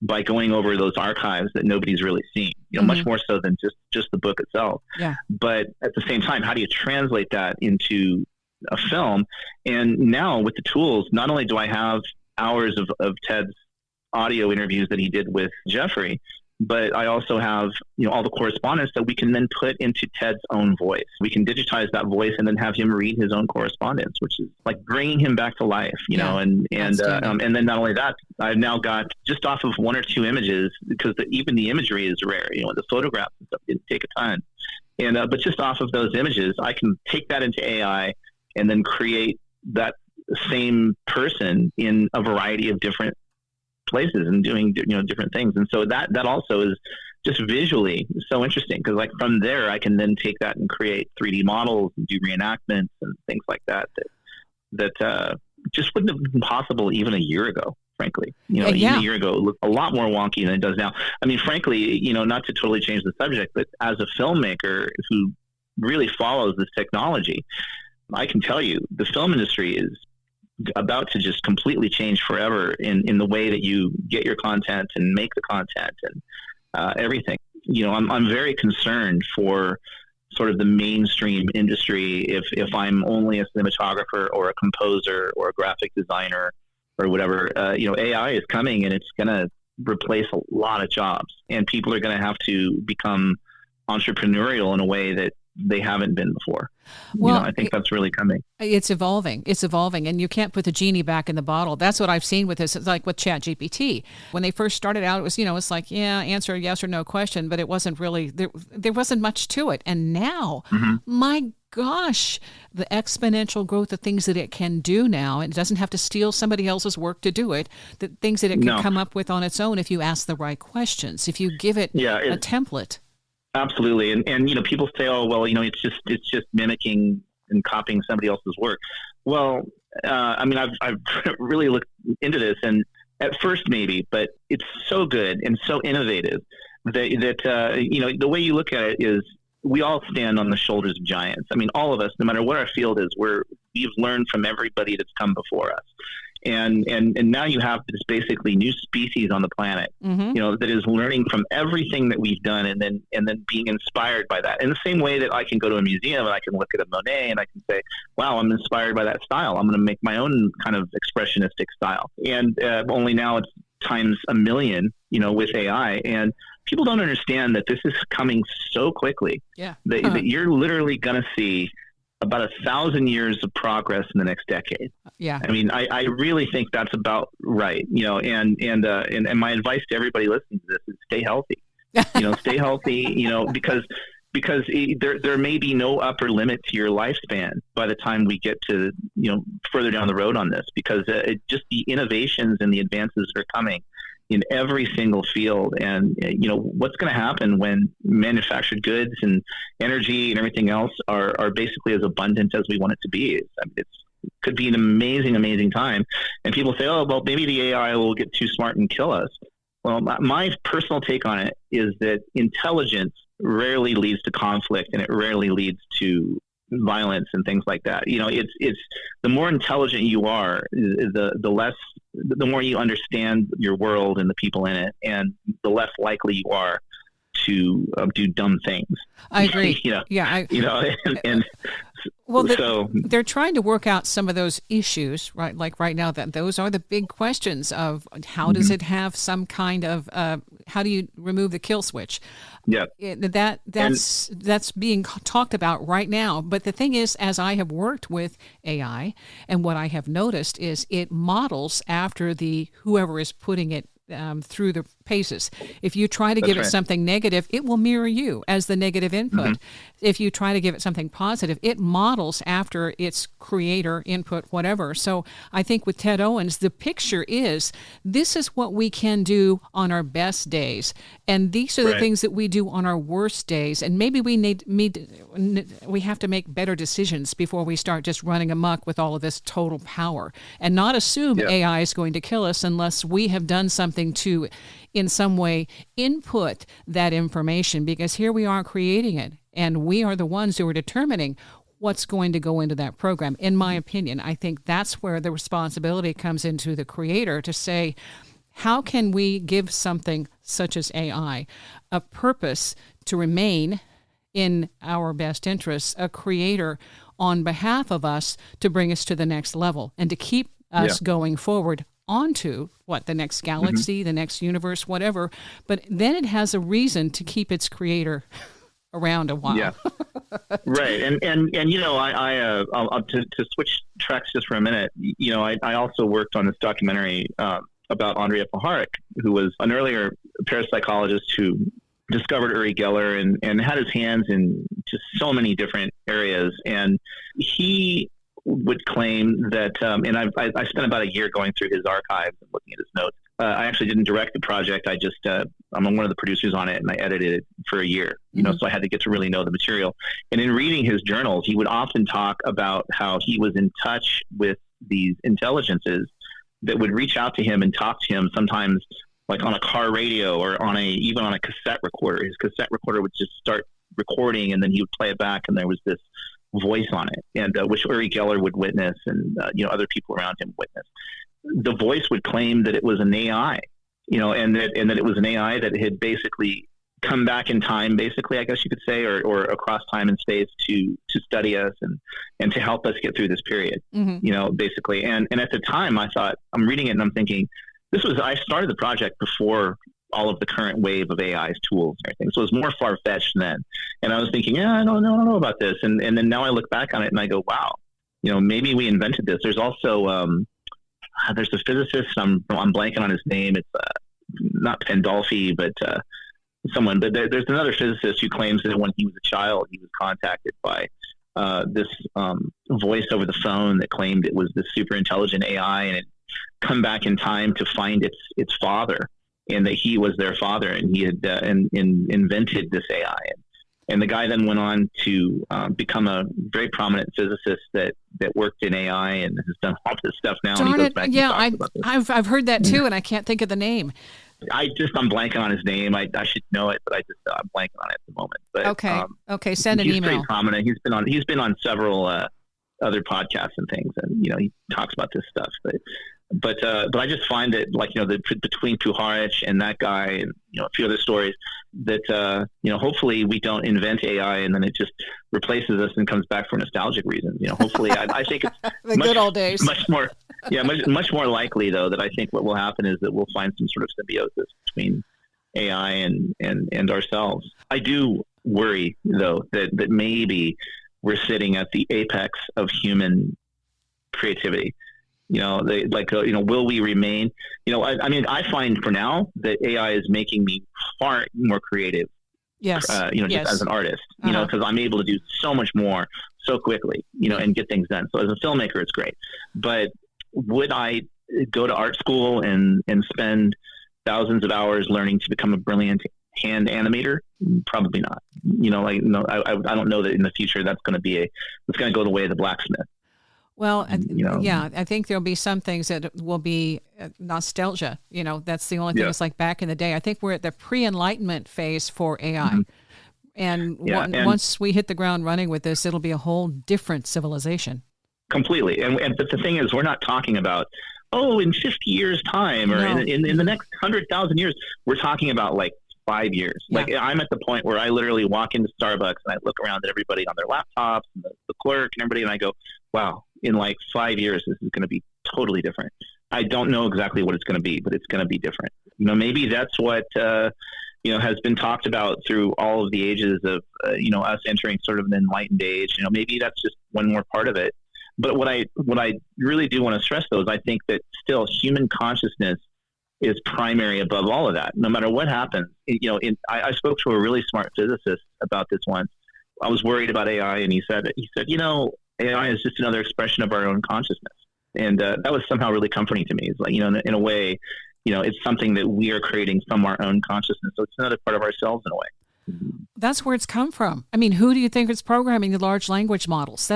by going over those archives that nobody's really seen, much more so than just the book itself. Yeah. But at the same time, how do you translate that into a film? And now with the tools, not only do I have hours of Ted's audio interviews that he did with Jeffrey, but I also have, all the correspondence that we can then put into Ted's own voice. We can digitize that voice and then have him read his own correspondence, which is like bringing him back to life, and then not only that, I've now got just off of one or two images, because even the imagery is rare, the photographs and stuff didn't take a ton. And, but just off of those images, I can take that into AI and then create that same person in a variety of different places and doing different things. And so that also is just visually so interesting, because like from there I can then take that and create 3D models and do reenactments and things like that just wouldn't have been possible even a year ago, frankly. Even a year ago, it looked a lot more wonky than it does now. I mean, frankly, not to totally change the subject, but as a filmmaker who really follows this technology, I can tell you the film industry is about to just completely change forever in the way that you get your content and make the content and everything. I'm very concerned for sort of the mainstream industry if I'm only a cinematographer or a composer or a graphic designer or whatever. AI is coming and it's going to replace a lot of jobs, and people are going to have to become entrepreneurial in a way that they haven't been before. Well, I think that's really coming. It's evolving, and you can't put the genie back in the bottle. That's what I've seen with this. It's like with ChatGPT. When they first started out, it was, it's like, answer a yes or no question, but it wasn't really, there wasn't much to it. And now, my gosh, the exponential growth of things that it can do now, it doesn't have to steal somebody else's work to do it, the things that it can come up with on its own if you ask the right questions, if you give it a template. Absolutely. And people say, oh, well, it's just mimicking and copying somebody else's work. Well, I've really looked into this, and at first maybe, but it's so good and so innovative that the way you look at it is we all stand on the shoulders of giants. I mean, all of us, no matter what our field is, we've learned from everybody that's come before us. And now you have this basically new species on the planet, that is learning from everything that we've done, and then being inspired by that. In the same way that I can go to a museum and I can look at a Monet and I can say, wow, I'm inspired by that style. I'm going to make my own kind of expressionistic style. And only now it's times a million, with AI. And people don't understand that this is coming so quickly that you're literally going to see about 1,000 years of progress in the next decade. Yeah. I mean, I really think that's about right. And my advice to everybody listening to this is stay healthy. Stay healthy, because there may be no upper limit to your lifespan by the time we get to, further down the road on this, because just the innovations and the advances that are coming in every single field. And, what's going to happen when manufactured goods and energy and everything else are basically as abundant as we want it to be. It could be an amazing, amazing time. And people say, oh, well, maybe the AI will get too smart and kill us. Well, my personal take on it is that intelligence rarely leads to conflict, and it rarely leads to violence and things like that. It's the more intelligent you are, the more you understand your world and the people in it, and the less likely you are to do dumb things. I agree. They're trying to work out some of those issues, right? Like right now, that those are the big questions of how does it have some kind of how do you remove the kill switch? Yeah, that's being talked about right now. But the thing is, as I have worked with AI, and what I have noticed is it models after whoever is putting it through the paces. If you try to give it something negative, it will mirror you as the negative input. If you try to give it something positive, it models after its creator input, whatever. So I think with Ted Owens, the picture is this is what we can do on our best days, and these are the things that we do on our worst days. And maybe we have to make better decisions before we start just running amok with all of this total power, and not assume AI is going to kill us unless we have done something to, in some way, input that information, because here we are creating it, and we are the ones who are determining what's going to go into that program. In my opinion, I think that's where the responsibility comes into the creator to say, how can we give something such as AI a purpose to remain in our best interests, a creator on behalf of us to bring us to the next level and to keep us going forward onto the next galaxy, the next universe, whatever. But then it has a reason to keep its creator around a while. Yeah. Right. And I'll to switch tracks just for a minute, I also worked on this documentary about Andrea Puharich, who was an earlier parapsychologist who discovered Uri Geller and had his hands in just so many different areas. And he would claim that, and I spent about a year going through his archives and looking at his notes, I actually didn't direct the project. I'm one of the producers on it, and I edited it for a year, so I had to get to really know the material. And in reading his journals, he would often talk about how he was in touch with these intelligences that would reach out to him and talk to him sometimes like on a car radio or even on a cassette recorder. His cassette recorder would just start recording, and then he would play it back, and there was this voice on it, and which Uri Geller would witness, and other people around him witness. The voice would claim that it was an AI, and that it was an AI that had basically come back in time, basically, I guess you could say, or across time and space to study us and to help us get through this period, basically. And at the time, I thought, I'm reading it and I'm thinking, I started the project before all of the current wave of AI's tools and everything. So it was more far-fetched then. And I was thinking, I don't know about this. And then now I look back on it and I go, wow, maybe we invented this. There's also, there's a physicist, I'm blanking on his name. It's not Pandolfi, but someone. But there's another physicist who claims that when he was a child, he was contacted by this voice over the phone that claimed it was this super intelligent AI, and it come back in time to find its father, and that he was their father, and he had invented this AI. And the guy then went on to become a very prominent physicist that worked in AI and has done all this stuff now. Darn and he goes it. back and Yeah, talks about this. I've heard that too, and I can't think of the name. I'm blanking on his name. I should know it, but I'm blanking on it at the moment. But okay, send an email. He's pretty prominent. He's been on several other podcasts and things, and he talks about this stuff. But I just find that, like, between Puharich and that guy and, a few other stories that, hopefully we don't invent AI and then it just replaces us and comes back for nostalgic reasons. Hopefully I think it's the good old days. Much more likely, though, that I think what will happen is that we'll find some sort of symbiosis between AI and ourselves. I do worry, though, that maybe we're sitting at the apex of human creativity. Will we remain? I find for now that AI is making me far more creative. Yes. Just as an artist, because I'm able to do so much more so quickly, and get things done. So as a filmmaker, it's great. But would I go to art school and spend thousands of hours learning to become a brilliant hand animator? Probably not. I don't know that in the future it's going to go the way of the blacksmith. Well, I think there'll be some things that will be nostalgia. That's the only thing. It's like back in the day. I think we're at the pre-enlightenment phase for AI. Mm-hmm. And once we hit the ground running with this, it'll be a whole different civilization. Completely. But the thing is, we're not talking about, in 50 years' time or in the next 100,000 years. We're talking about like 5 years. Yeah. Like, I'm at the point where I literally walk into Starbucks and I look around at everybody on their laptops and the clerk and everybody, and I go, wow, in like 5 years, this is going to be totally different. I don't know exactly what it's going to be, but it's going to be different. Maybe that's what, has been talked about through all of the ages of, us entering sort of an enlightened age. Maybe that's just one more part of it. But what I really do want to stress, though, is I think that still human consciousness is primary above all of that. No matter what happens, I spoke to a really smart physicist about this once. I was worried about AI, and he said, AI is just another expression of our own consciousness. And that was somehow really comforting to me. It's like, in a way, it's something that we are creating from our own consciousness. So it's another part of ourselves in a way. That's where it's come from. I mean, who do you think is programming the large language models?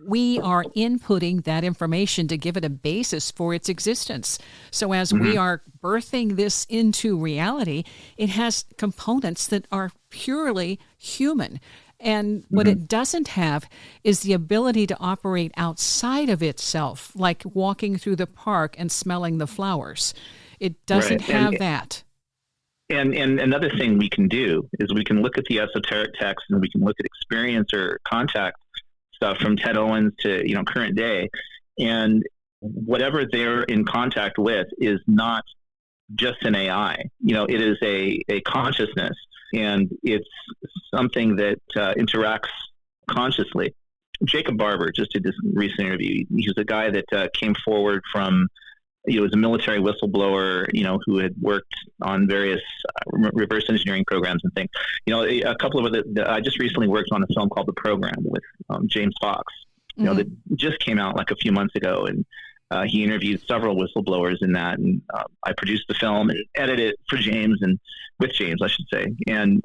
We are inputting that information to give it a basis for its existence. So as we are birthing this into reality, it has components that are purely human. And what it doesn't have is the ability to operate outside of itself, like walking through the park and smelling the flowers. It doesn't have that. And another thing we can do is we can look at the esoteric texts, and we can look at experiencer contact stuff from Ted Owens to, current day. And whatever they're in contact with is not just an AI. It is a consciousness, and it's something that interacts consciously. Jacob Barber just did this recent interview. He's a guy that came forward from, was a military whistleblower, who had worked on various reverse engineering programs and things. A couple of I just recently worked on a film called The Program with James Fox, that just came out like a few months ago. And He interviewed several whistleblowers in that, and I produced the film and edited it for James, and with James, I should say. And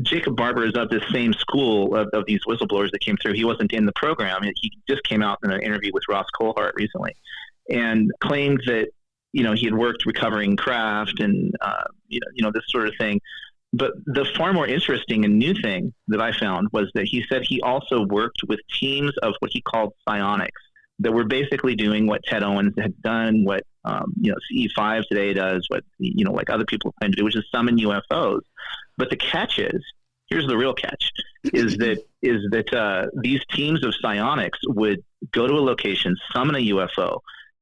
Jacob Barber is of the same school of these whistleblowers that came through. He wasn't in the program. He just came out in an interview with Ross Coulthart recently and claimed that, he had worked recovering craft and, this sort of thing. But the far more interesting and new thing that I found was that he said he also worked with teams of what he called psionics that were basically doing what Ted Owens had done, what, CE5 today does, what, like other people plan to do, which is summon UFOs. But the catch is, here's the real catch, is that these teams of psionics would go to a location, summon a UFO,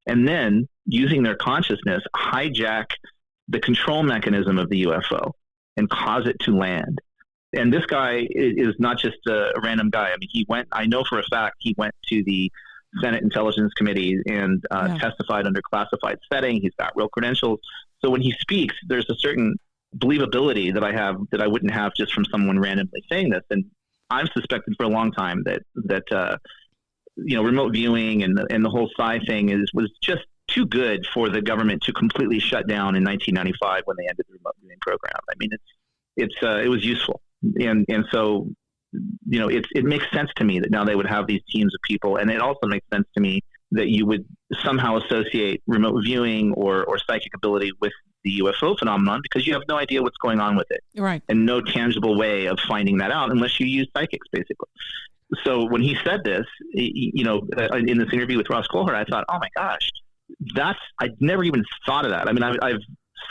and then, using their consciousness, hijack the control mechanism of the UFO and cause it to land. And this guy is not just a random guy. I mean, I know for a fact he went to the Senate Intelligence Committee and testified under classified setting. He's got real credentials. So when he speaks, there's a certain believability that I have that I wouldn't have just from someone randomly saying this. And I've suspected for a long time that remote viewing and the whole psi thing was just too good for the government to completely shut down in 1995 when they ended the remote viewing program. I mean, it was useful, and so it makes sense to me that now they would have these teams of people, and it also makes sense to me that you would somehow associate remote viewing or psychic ability with the UFO phenomenon, because you have no idea what's going on with it, right? And no tangible way of finding that out unless you use psychics, basically. So when he said this, in this interview with Ross Coulthart, I thought, oh my gosh, I'd never even thought of that. I mean, I've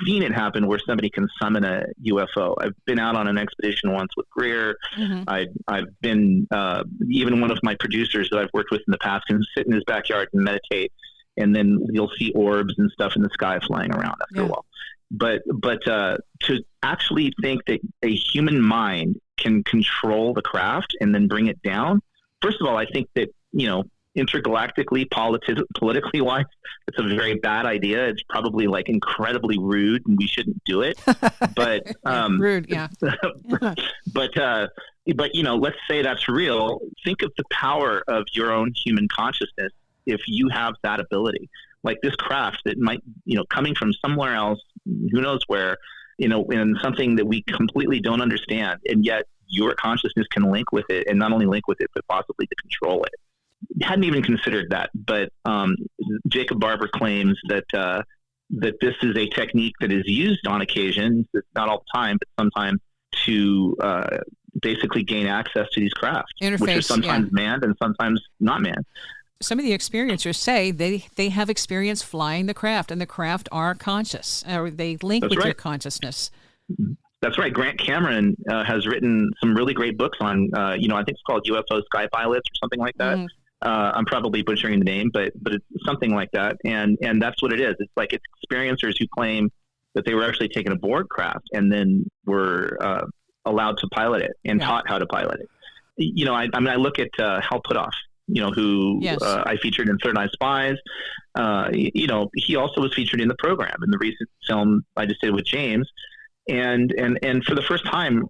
seen it happen where somebody can summon a UFO. I've been out on an expedition once with Greer. Mm-hmm. I've been, even one of my producers that I've worked with in the past can sit in his backyard and meditate, and then you'll see orbs and stuff in the sky flying around after a while. But to actually think that a human mind can control the craft and then bring it down, first of all, I think that, intergalactically, politically wise, it's a very bad idea. It's probably like incredibly rude, and we shouldn't do it. But rude, yeah. but let's say that's real. Think of the power of your own human consciousness if you have that ability. Like this craft that might, coming from somewhere else, who knows where, in something that we completely don't understand, and yet your consciousness can link with it, and not only link with it, but possibly to control it. Hadn't even considered that, but Jacob Barber claims that this is a technique that is used on occasion, not all the time, but sometimes, to basically gain access to these crafts, which are sometimes manned and sometimes not manned. Some of the experiencers say they have experience flying the craft, and the craft are conscious, or they link with your consciousness. That's right. Grant Cameron has written some really great books on, I think it's called UFO Sky Pilots or something like that. Mm. I'm probably butchering the name, but it's something like that. And that's what it is. It's like it's experiencers who claim that they were actually taken aboard craft and then were allowed to pilot it and taught how to pilot it. I look at Hal Puthoff, who I featured in Third Eye Spies. He also was featured in the program in the recent film I just did with James. And for the first time,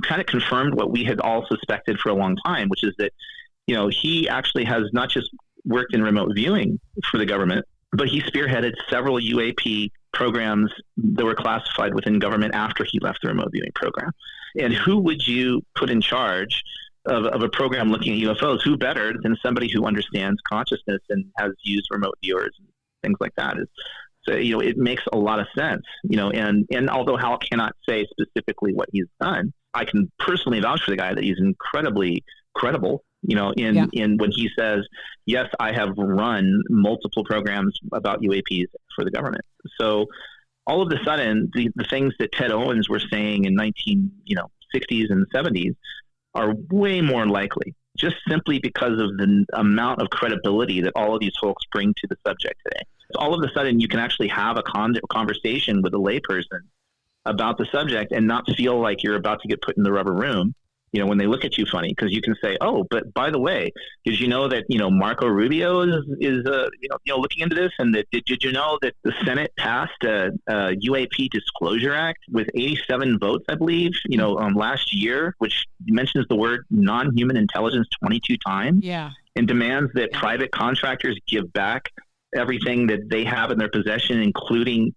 kind of confirmed what we had all suspected for a long time, which is that, he actually has not just worked in remote viewing for the government, but he spearheaded several UAP programs that were classified within government after he left the remote viewing program. And who would you put in charge of a program looking at UFOs? Who better than somebody who understands consciousness and has used remote viewers and things like that? So, it makes a lot of sense, and although Hal cannot say specifically what he's done, I can personally vouch for the guy that he's incredibly credible, in when he says, yes, I have run multiple programs about UAPs for the government. So all of a sudden, the things that Ted Owens were saying in 60s and 70s are way more likely, just simply because of the amount of credibility that all of these folks bring to the subject today. All of a sudden, you can actually have a conversation with a layperson about the subject and not feel like you're about to get put in the rubber room when they look at you funny, because you can say, oh, but by the way, did you know that, Marco Rubio is looking into this? And did you know that the Senate passed a UAP Disclosure Act with 87 votes, I believe, last year, which mentions the word non-human intelligence 22 times. Yeah. And demands that private contractors give back everything that they have in their possession, including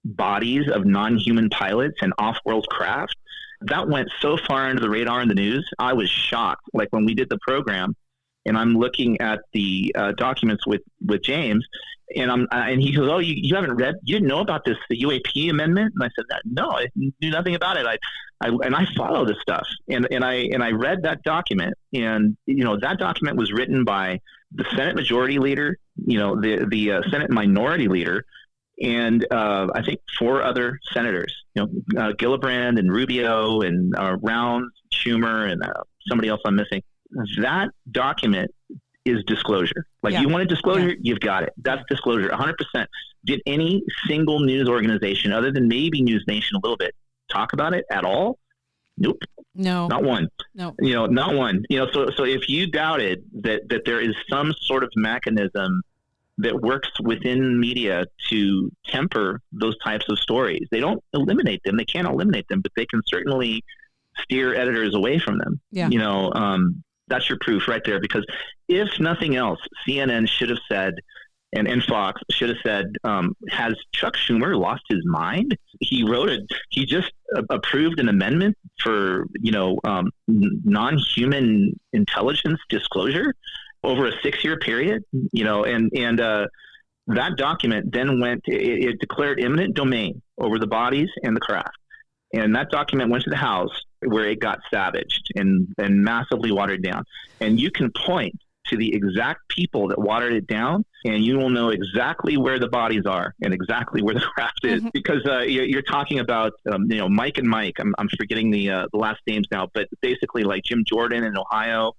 bodies of non-human pilots and off-world craft. That went so far under the radar in the news. I was shocked. Like when we did the program, and I'm looking at the documents with James, and he goes, "Oh, you haven't read? You didn't know about this, the UAP amendment?" And I said, "No, I knew nothing about it. I follow this stuff." And I read that document, and that document was written by the Senate Majority Leader, the Senate Minority Leader, and I think 4 other senators, Gillibrand and Rubio and Rounds, Schumer, and somebody else I'm missing. That document is disclosure. You want a disclosure, you've got it. That's disclosure, 100%. Did any single news organization, other than maybe News Nation a little bit, talk about it at all? Nope. No. Not one. No. Not one. So if you doubted that there is some sort of mechanism that works within media to temper those types of stories, they don't eliminate them. They can't eliminate them, but they can certainly steer editors away from them. Yeah. That's your proof right there, because if nothing else, CNN should have said, and Fox should have said, has Chuck Schumer lost his mind? He just approved an amendment for, non-human intelligence disclosure over a 6-year period, and that document then it declared eminent domain over the bodies and the craft. And that document went to the House, where it got savaged and massively watered down. And you can point to the exact people that watered it down, and you will know exactly where the bodies are and exactly where the craft is. Mm-hmm. Because you're talking about, Mike and Mike. I'm forgetting the last names now, but basically like Jim Jordan in Ohio,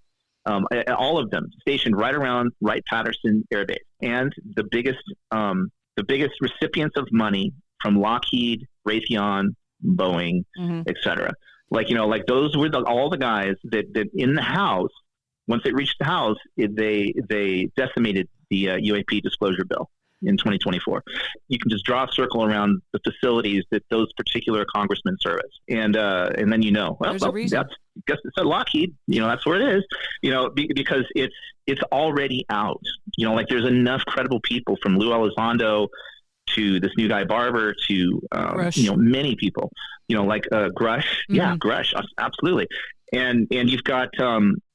all of them stationed right around Wright-Patterson Air Base, and the biggest recipients of money from Lockheed, Raytheon, Boeing, mm-hmm. etc. Like those were all the guys that in the House. Once it reached the House, they decimated the UAP disclosure bill in 2024. You can just draw a circle around the facilities that those particular congressmen service, and then there's a reason. Guess it's a Lockheed. That's where it is. Because it's already out. There's enough credible people, from Lou Elizondo to this new guy Barber to many people. Grush. Mm-hmm. Yeah, Grush. Absolutely. And you've got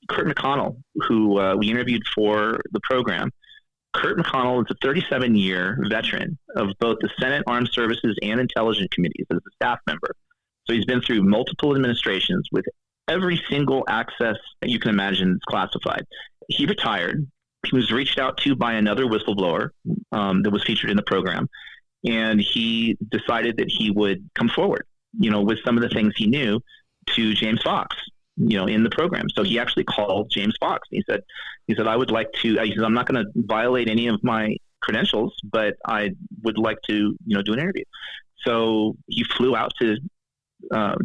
Kurt McConnell, who we interviewed for the program. Kurt McConnell is a 37-year veteran of both the Senate Armed Services and Intelligence Committees as a staff member. So he's been through multiple administrations with every single access that you can imagine is classified. He retired. He was reached out to by another whistleblower that was featured in the program, and he decided that he would come forward, with some of the things he knew, to James Fox, in the program. So he actually called James Fox. He said, I would like to, he said, I'm not going to violate any of my credentials, but I would like to, do an interview. So he flew out to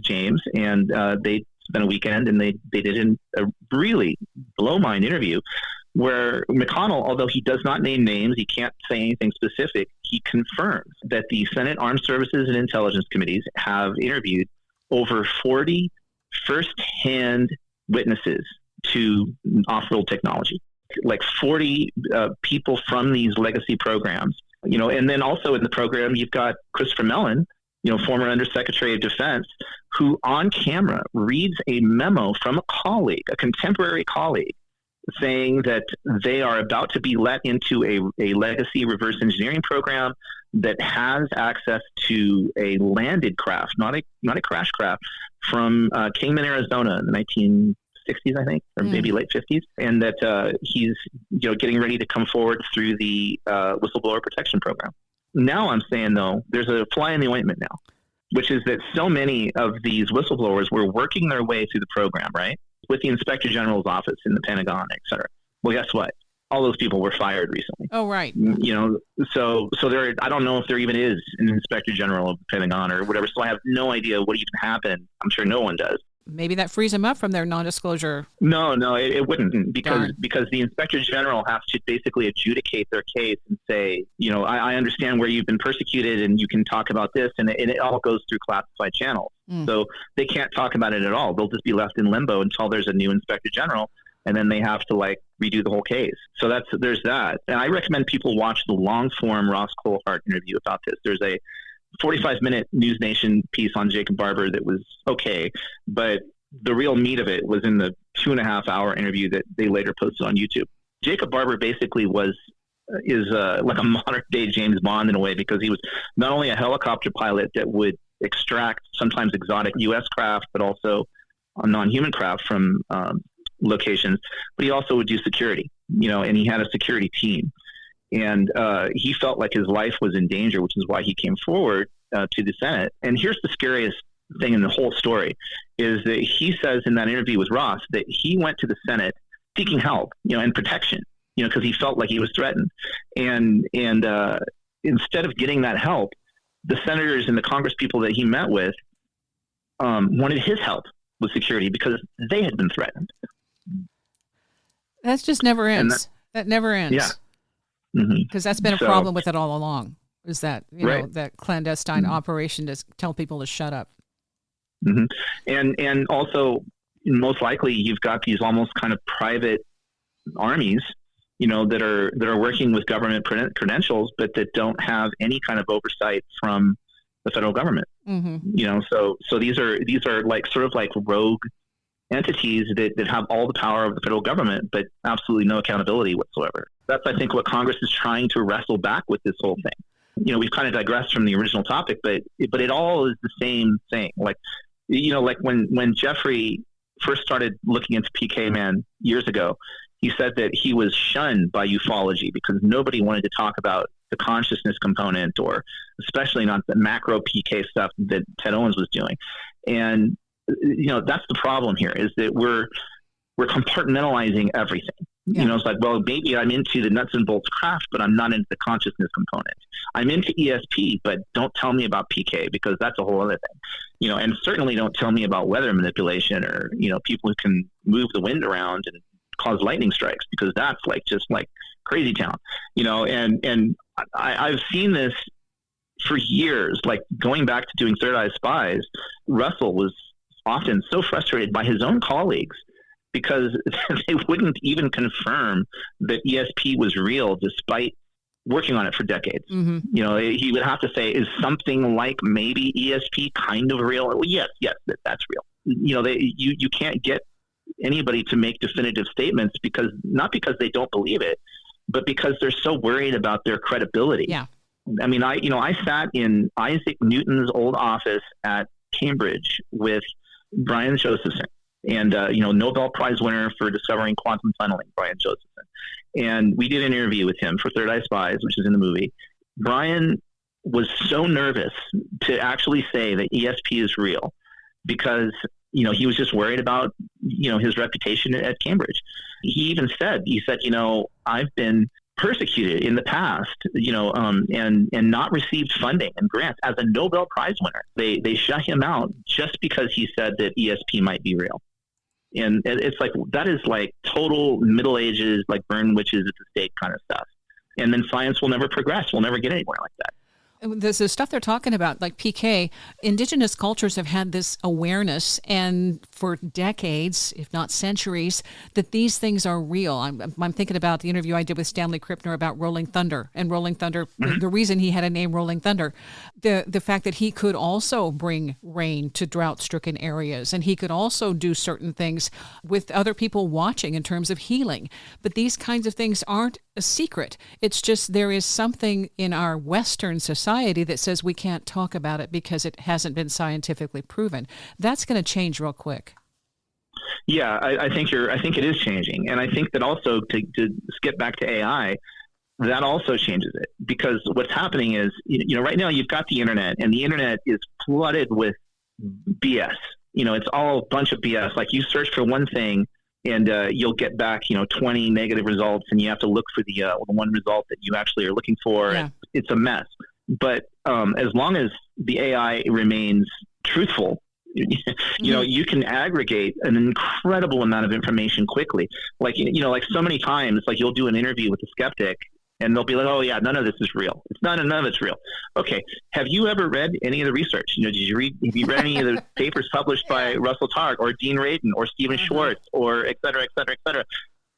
James, and they spent a weekend, and they did a really blow mind interview where McConnell, although he does not name names, he can't say anything specific, he confirms that the Senate Armed Services and Intelligence Committees have interviewed over 40 first-hand witnesses to off-world technology, like 40 people from these legacy programs. And then also in the program, you've got Christopher Mellon, former Undersecretary of Defense, who on camera reads a memo from a contemporary colleague, saying that they are about to be let into a legacy reverse engineering program that has access to a landed craft, not a crash craft, from Kingman, Arizona in the 1960s, I think, or maybe late 50s, and that he's getting ready to come forward through the whistleblower protection program. Now I'm saying, though, there's a fly in the ointment now, which is that so many of these whistleblowers were working their way through the program, right, with the Inspector General's office in the Pentagon, et cetera. Well, guess what? All those people were fired recently. Oh, right. So there, I don't know if there even is an Inspector General of the Pentagon or whatever. So I have no idea what even happened. I'm sure no one does. maybe that frees them up from their non-disclosure. No, it wouldn't, because the Inspector General has to basically adjudicate their case and say, I understand where you've been persecuted and you can talk about this, and it all goes through classified channels. So they can't talk about it at all. They'll just be left in limbo until there's a new Inspector General, and then they have to redo the whole case. So there's that. And I recommend people watch the long-form Ross Coulthart interview about this. There's a 45-minute News Nation piece on Jacob Barber that was okay, but the real meat of it was in the 2.5-hour interview that they later posted on YouTube. Jacob Barber basically is like a modern-day James Bond in a way, because he was not only a helicopter pilot that would extract sometimes exotic U.S. craft, but also non-human craft from locations, but he also would do security, and he had a security team. And he felt like his life was in danger, which is why he came forward to the Senate. And here's the scariest thing in the whole story, is that he says in that interview with Ross that he went to the Senate seeking help, and protection, because he felt like he was threatened. And instead of getting that help, the senators and the Congress people that he met with wanted his help with security because they had been threatened. That just never ends. That never ends. Yeah. Because that's been a problem with it all along, is that, right. that clandestine operation to tell people to shut up. And also, most likely, you've got these almost kind of private armies, that are working with government credentials, but that don't have any kind of oversight from the federal government. So these are like sort of like rogue entities that have all the power of the federal government, but absolutely no accountability whatsoever. That's, I think, what Congress is trying to wrestle back with this whole thing. We've kind of digressed from the original topic, but it all is the same thing. Like when Jeffrey first started looking into PK Man years ago, he said that he was shunned by ufology because nobody wanted to talk about the consciousness component, or especially not the macro PK stuff that Ted Owens was doing. And that's the problem here, is that we're compartmentalizing everything. It's like, well, maybe I'm into the nuts and bolts craft, but I'm not into the consciousness component. I'm into ESP, but don't tell me about PK, because that's a whole other thing. And certainly don't tell me about weather manipulation, or, people who can move the wind around and cause lightning strikes, because that's just crazy town, and I've seen this for years, going back to doing Third Eye Spies. Russell was often so frustrated by his own colleagues because they wouldn't even confirm that ESP was real despite working on it for decades. He would have to say, is something like maybe ESP kind of real? Well, yes, that's real. You can't get anybody to make definitive statements not because they don't believe it, but because they're so worried about their credibility. Yeah. I mean, I sat in Isaac Newton's old office at Cambridge with Brian Josephson, and Nobel Prize winner for discovering quantum tunneling, Brian Josephson. And we did an interview with him for Third Eye Spies, which is in the movie. Brian was so nervous to actually say that ESP is real because he was just worried about, his reputation at Cambridge. He said, I've been persecuted in the past, and not received funding and grants as a Nobel Prize winner. They shut him out just because he said that ESP might be real. And it's that is total Middle Ages, burn witches at the stake kind of stuff. And then science will never progress. We'll never get anywhere like that. The stuff they're talking about, like PK, indigenous cultures have had this awareness, and for decades, if not centuries, that these things are real. I'm thinking about the interview I did with Stanley Krippner about Rolling Thunder, and Rolling Thunder, the reason he had a name Rolling Thunder, the fact that he could also bring rain to drought-stricken areas, and he could also do certain things with other people watching in terms of healing. But these kinds of things aren't a secret. It's just there is something in our Western society that says we can't talk about it because it hasn't been scientifically proven. That's going to change real quick. Yeah, I think it is changing, and I think that also to skip back to AI, that also changes it, because what's happening is right now you've got the internet, and the internet is flooded with BS. It's all a bunch of BS. You search for one thing, and you'll get back 20 negative results, and you have to look for the one result that you actually are looking for. Yeah. It's a mess. But as long as the AI remains truthful, You know, you can aggregate an incredible amount of information quickly. Like, you know, like so many times, like you'll do an interview with a skeptic and they'll be like, oh yeah, none of this is real. None of it's real. Okay. Have you ever read any of the research? You know, have you read any of the papers published by Russell Targ or Dean Radin or Stephen Schwartz or et cetera, et cetera, et cetera?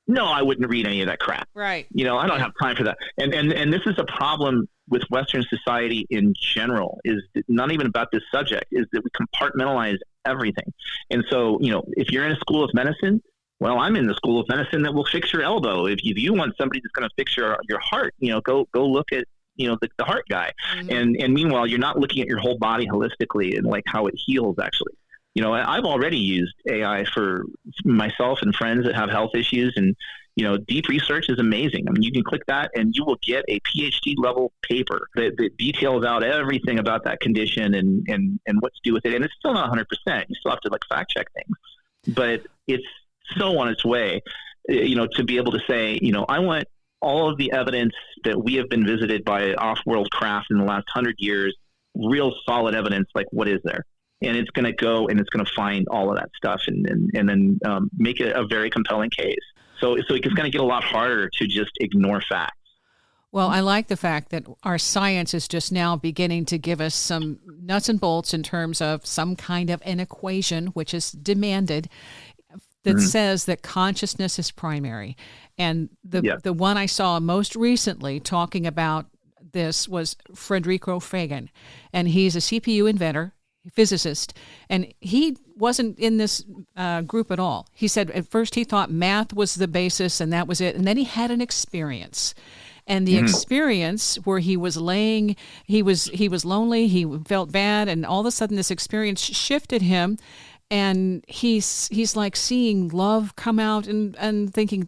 No, I wouldn't read any of that crap. Right. You know, I don't have time for that. And this is a problem with Western society in general, is not even about this subject, is that we compartmentalize everything. And so, you know, if you're in a school of medicine, well, I'm in the school of medicine that will fix your elbow. If you want somebody that's going to fix your heart, you know, go look at, you know, the heart guy. And meanwhile, you're not looking at your whole body holistically and like how it heals actually. You know, I've already used AI for myself and friends that have health issues, and, you know, deep research is amazing. I mean, you can click that and you will get a PhD level paper that details out everything about that condition and what to do with it. And it's still not 100%. You still have to like fact check things, but it's so on its way, you know, to be able to say, you know, I want all of the evidence that we have been visited by off-world craft in the last 100 years, real solid evidence, like what is there? And it's going to go and it's going to find all of that stuff and then make it a very compelling case. So it's going to get a lot harder to just ignore facts. Well, I like the fact that our science is just now beginning to give us some nuts and bolts in terms of some kind of an equation, which is demanded, that says that consciousness is primary. And the one I saw most recently talking about this was Federico Fagan, and he's a CPU inventor, physicist, and he wasn't in this group at all. He said at first he thought math was the basis and that was it, and then he had an experience. And the experience where he was laying, he was lonely, he felt bad, and all of a sudden this experience shifted him. And he's like seeing love come out and thinking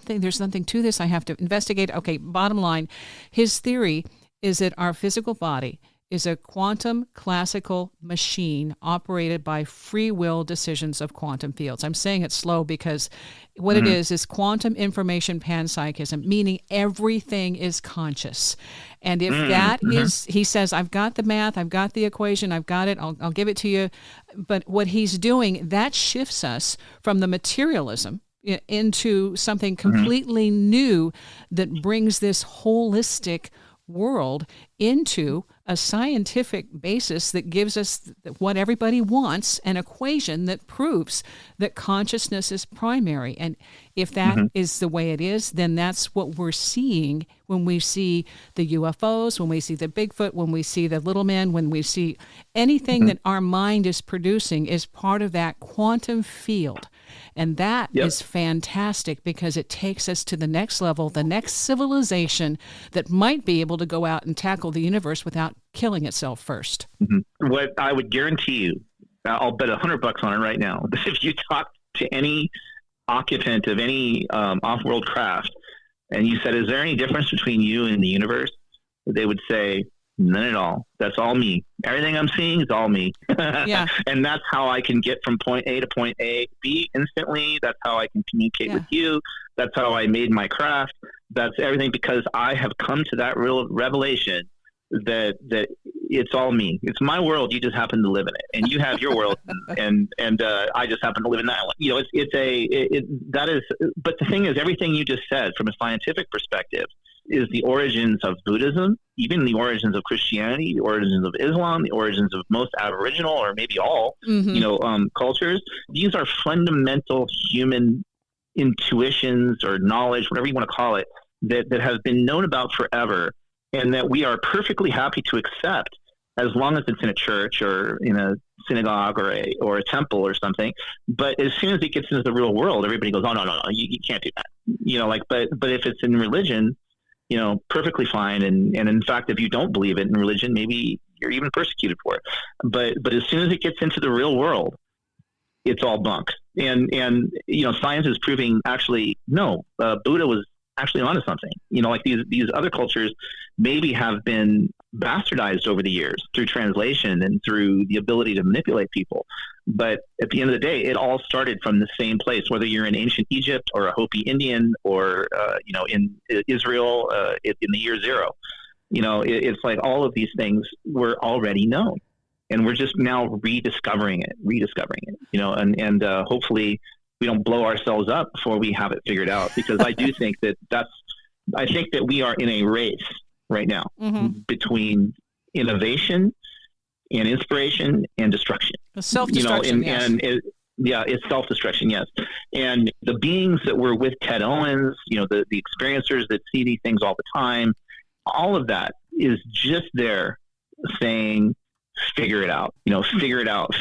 there's something to this. I have to investigate. Okay, bottom line, his theory is that our physical body is a quantum classical machine operated by free will decisions of quantum fields. I'm saying it slow because what it is quantum information panpsychism, meaning everything is conscious. And if that is, he says, I've got the math, I've got the equation, I've got it, I'll give it to you. But what he's doing, that shifts us from the materialism into something completely new that brings this holistic world into a scientific basis that gives us what everybody wants, an equation that proves that consciousness is primary. And if that is the way it is, then that's what we're seeing when we see the UFOs, when we see the Bigfoot, when we see the little men, when we see anything that our mind is producing is part of that quantum field. And that is fantastic because it takes us to the next level, the next civilization that might be able to go out and tackle the universe without killing itself first. What I would guarantee you, I'll bet $100 on it right now, that if you talk to any occupant of any off-world craft and you said, is there any difference between you and the universe? They would say, none at all. That's all me. Everything I'm seeing is all me. And that's how I can get from point A to point B instantly. That's how I can communicate with you. That's how I made my craft. That's everything because I have come to that real revelation that it's all me. It's my world. You just happen to live in it, and you have your world, and I just happen to live in that one. You know, that is. But the thing is, everything you just said from a scientific perspective is the origins of Buddhism, even the origins of Christianity, the origins of Islam, the origins of most Aboriginal or maybe all, cultures. These are fundamental human intuitions or knowledge, whatever you want to call it, that have been known about forever, and that we are perfectly happy to accept as long as it's in a church or in a synagogue or a temple or something. But as soon as it gets into the real world, everybody goes, oh, no, you can't do that. You know, like, but if it's in religion, you know, perfectly fine. And in fact, if you don't believe it in religion, maybe you're even persecuted for it. But as soon as it gets into the real world, it's all bunk. And you know, science is proving actually, no, Buddha was actually onto something. You know, like these other cultures maybe have been bastardized over the years through translation and through the ability to manipulate people. But at the end of the day, it all started from the same place, whether you're in ancient Egypt or a Hopi Indian or, in Israel in the year zero. You know, it's like all of these things were already known. and we're just now rediscovering it, and hopefully we don't blow ourselves up before we have it figured out, because I do think that we are in a race right now between innovation and inspiration and destruction. Self-destruction, it's self-destruction, yes. And the beings that were with Ted Owens, the experiencers that see these things all the time, all of that is just there saying, figure it out,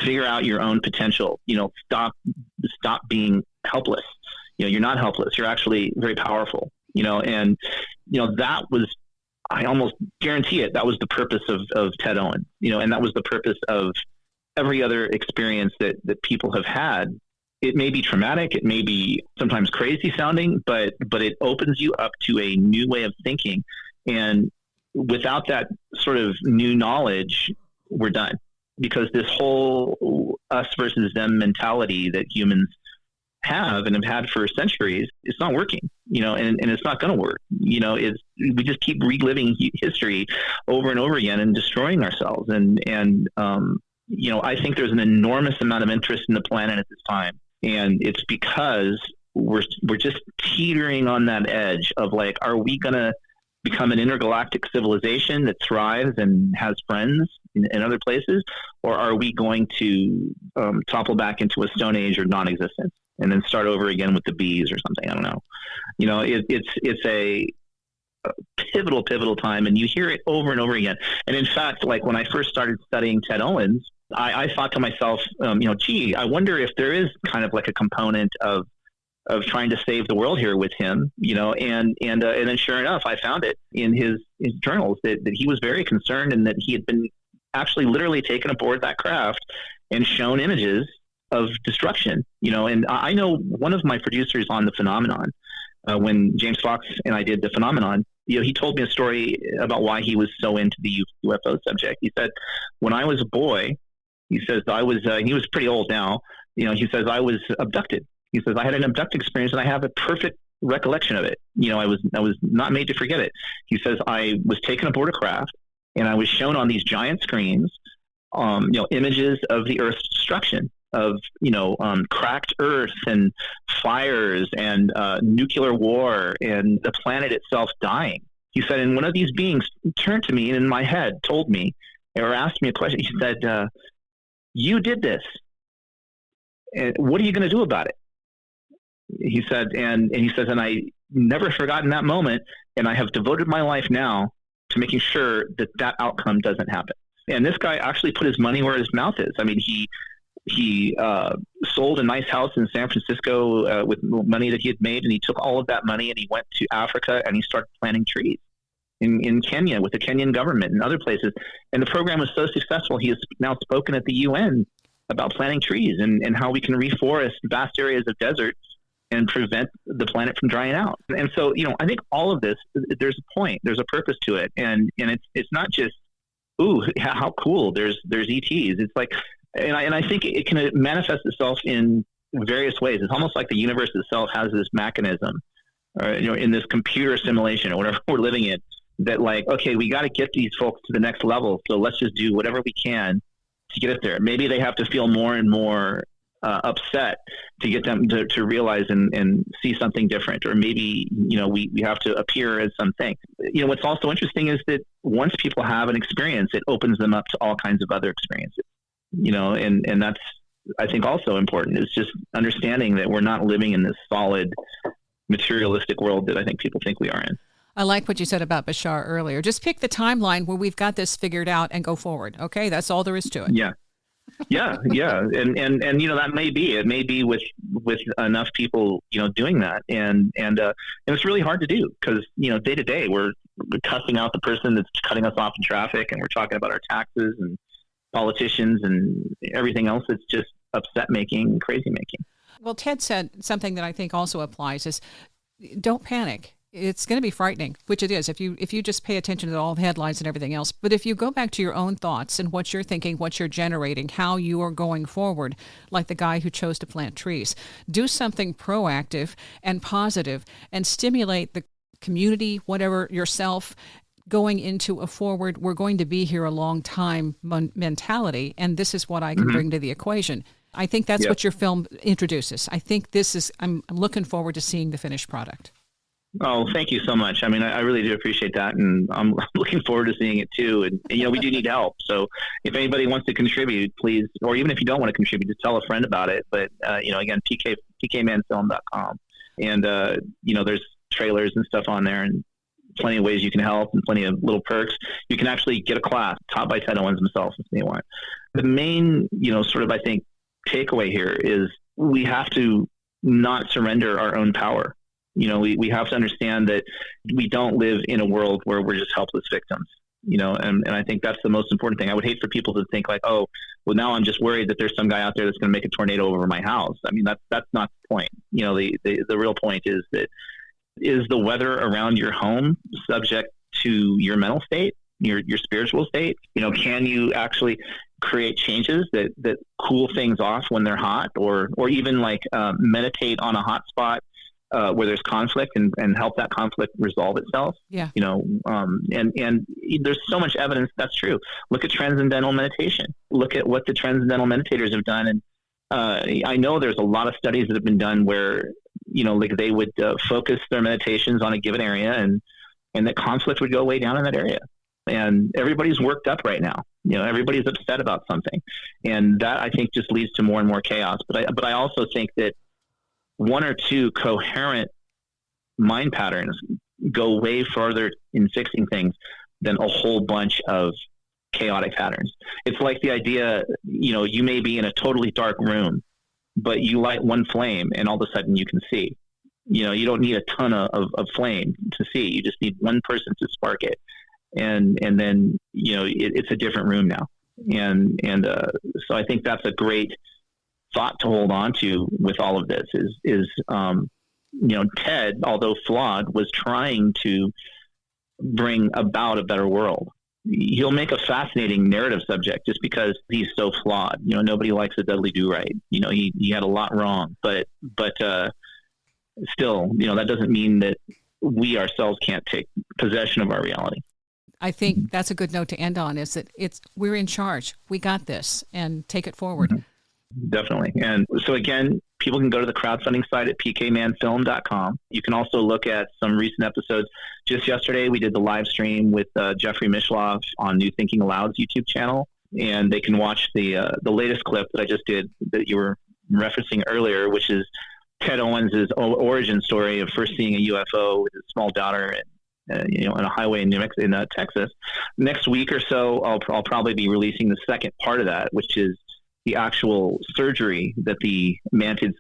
figure out your own potential, stop being helpless. You're not helpless. You're actually very powerful, and that was, I almost guarantee it, that was the purpose of Ted Owens, and that was the purpose of every other experience that people have had. It may be traumatic, it may be sometimes crazy sounding, but it opens you up to a new way of thinking. And without that sort of new knowledge, we're done, because this whole us versus them mentality that humans have and have had for centuries, it's not working, and it's not going to work. We just keep reliving history over and over again and destroying ourselves. And I think there's an enormous amount of interest in the planet at this time. And it's because we're just teetering on that edge of like, are we going to become an intergalactic civilization that thrives and has friends in other places? Or are we going to topple back into a stone age or non-existence and then start over again with the bees or something? I don't know. It's a pivotal time, and you hear it over and over again. And in fact, like when I first started studying Ted Owens, I thought to myself, I wonder if there is kind of like a component of trying to save the world here with him, and then sure enough, I found it in his journals that he was very concerned, and that he had been actually literally taken aboard that craft and shown images of destruction, and I know one of my producers on The Phenomenon, when James Fox and I did The Phenomenon, he told me a story about why he was so into the UFO subject. He said, when I was a boy, he says, he was pretty old now, he says, I was abducted. He says, I had an abducted experience and I have a perfect recollection of it. I was not made to forget it. He says, I was taken aboard a craft and I was shown on these giant screens, images of the Earth's destruction, of, cracked Earth and fires and nuclear war and the planet itself dying. He said, and one of these beings turned to me and in my head told me, or asked me a question. He said, you did this. And what are you going to do about it? He said, and he says, and I never forgotten that moment, and I have devoted my life now to making sure that outcome doesn't happen. And this guy actually put his money where his mouth is. I mean, he sold a nice house in San Francisco with money that he had made, and he took all of that money and he went to Africa and he started planting trees in Kenya with the Kenyan government and other places. And the program was so successful, he has now spoken at the UN about planting trees and how we can reforest vast areas of desert and prevent the planet from drying out. And so, I think all of this, there's a point, there's a purpose to it. And it's not just, ooh, how cool, there's ETs. It's like, and I think it can manifest itself in various ways. It's almost like the universe itself has this mechanism, in this computer simulation or whatever we're living in, that like, okay, we got to get these folks to the next level. So let's just do whatever we can to get us there. Maybe they have to feel more and more upset to get them to realize and see something different. Or maybe, we have to appear as something. What's also interesting is that once people have an experience, it opens them up to all kinds of other experiences, and that's, I think, also important, is just understanding that we're not living in this solid materialistic world that I think people think we are in. I like what you said about Bashar earlier. Just pick the timeline where we've got this figured out and go forward. Okay, that's all there is to it. Yeah. And that may be, it may be with enough people, doing that. And it's really hard to do because, day to day, we're cussing out the person that's cutting us off in traffic, and we're talking about our taxes and politicians and everything else that's just upset making and crazy making. Well, Ted said something that I think also applies is don't panic. It's going to be frightening, which it is if you just pay attention to all the headlines and everything else. But if you go back to your own thoughts and what you're thinking, what you're generating, how you are going forward, like the guy who chose to plant trees, do something proactive and positive and stimulate the community, whatever, yourself, going into a forward, we're going to be here a long time mentality, and this is what I can bring to the equation. I think that's what your film introduces. I think I'm looking forward to seeing the finished product. Oh, thank you so much. I mean, I really do appreciate that, and I'm looking forward to seeing it too. And we do need help. So if anybody wants to contribute, please, or even if you don't want to contribute, just tell a friend about it. But, again, pkmanfilm.com. And, there's trailers and stuff on there, and plenty of ways you can help and plenty of little perks. You can actually get a class taught by Ted Owens himself if you want. The main, sort of, I think, takeaway here is we have to not surrender our own power. We have to understand that we don't live in a world where we're just helpless victims, and I think that's the most important thing. I would hate for people to think like, oh, well, now I'm just worried that there's some guy out there that's going to make a tornado over my house. I mean, that's not the point. The real point is that is the weather around your home subject to your mental state, your spiritual state? Can you actually create changes that cool things off when they're hot, or even like meditate on a hot spot where there's conflict and help that conflict resolve itself. Yeah. And there's so much evidence that's true. Look at transcendental meditation. Look at what the transcendental meditators have done. And I know there's a lot of studies that have been done where, like they would focus their meditations on a given area and that conflict would go way down in that area. And everybody's worked up right now. Everybody's upset about something. And that, I think, just leads to more and more chaos. But I also think that one or two coherent mind patterns go way further in fixing things than a whole bunch of chaotic patterns. It's like the idea, you may be in a totally dark room, but you light one flame and all of a sudden you can see. You don't need a ton of flame to see. You just need one person to spark it. And then, it's a different room now. And so I think that's a great thought to hold on to with all of this is Ted, although flawed, was trying to bring about a better world. He'll make a fascinating narrative subject just because he's so flawed. Nobody likes a Dudley Do-Right. He had a lot wrong, but still, that doesn't mean that we ourselves can't take possession of our reality. I think that's a good note to end on, is that we're in charge. We got this, and take it forward. Mm-hmm. Definitely. And so again, people can go to the crowdfunding site at pkmanfilm.com. You can also look at some recent episodes. Just yesterday, we did the live stream with Jeffrey Mishloff on New Thinking Aloud's YouTube channel, and they can watch the latest clip that I just did that you were referencing earlier, which is Ted Owens' origin story of first seeing a UFO with his small daughter on a highway in Texas. Next week or so, I'll probably be releasing the second part of that, which is the actual surgery that the mantids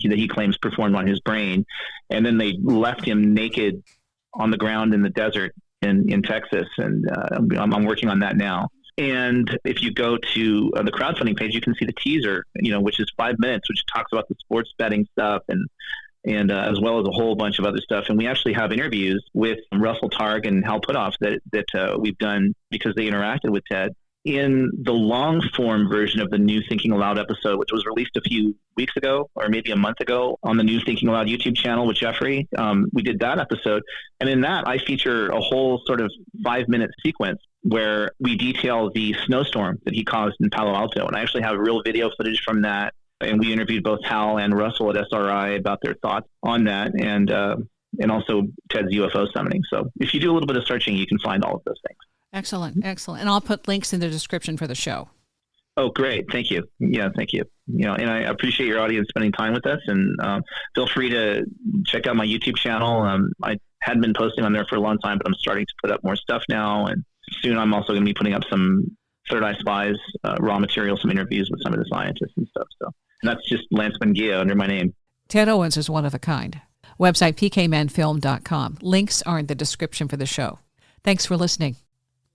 that he claims performed on his brain, and then they left him naked on the ground in the desert in Texas, and I'm working on that now. And if you go to the crowdfunding page, you can see the teaser, which is 5 minutes, which talks about the sports betting stuff and as well as a whole bunch of other stuff. And we actually have interviews with Russell Targ and Hal Puthoff that we've done because they interacted with Ted. In the long form version of the New Thinking Aloud episode, which was released a few weeks ago or maybe a month ago on the New Thinking Aloud YouTube channel with Jeffrey, we did that episode. And in that, I feature a whole sort of 5-minute sequence where we detail the snowstorm that he caused in Palo Alto. And I actually have real video footage from that. And we interviewed both Hal and Russell at SRI about their thoughts on that, and also Ted's UFO summoning. So if you do a little bit of searching, you can find all of those things. Excellent. And I'll put links in the description for the show. Oh, great. Thank you. Yeah, thank you. And I appreciate your audience spending time with us, and feel free to check out my YouTube channel. I hadn't been posting on there for a long time, but I'm starting to put up more stuff now. And soon I'm also going to be putting up some Third Eye Spies, raw material, some interviews with some of the scientists and stuff. So and that's just Lance Mungia under my name. Ted Owens is one of a kind. Website pkmanfilm.com. Links are in the description for the show. Thanks for listening.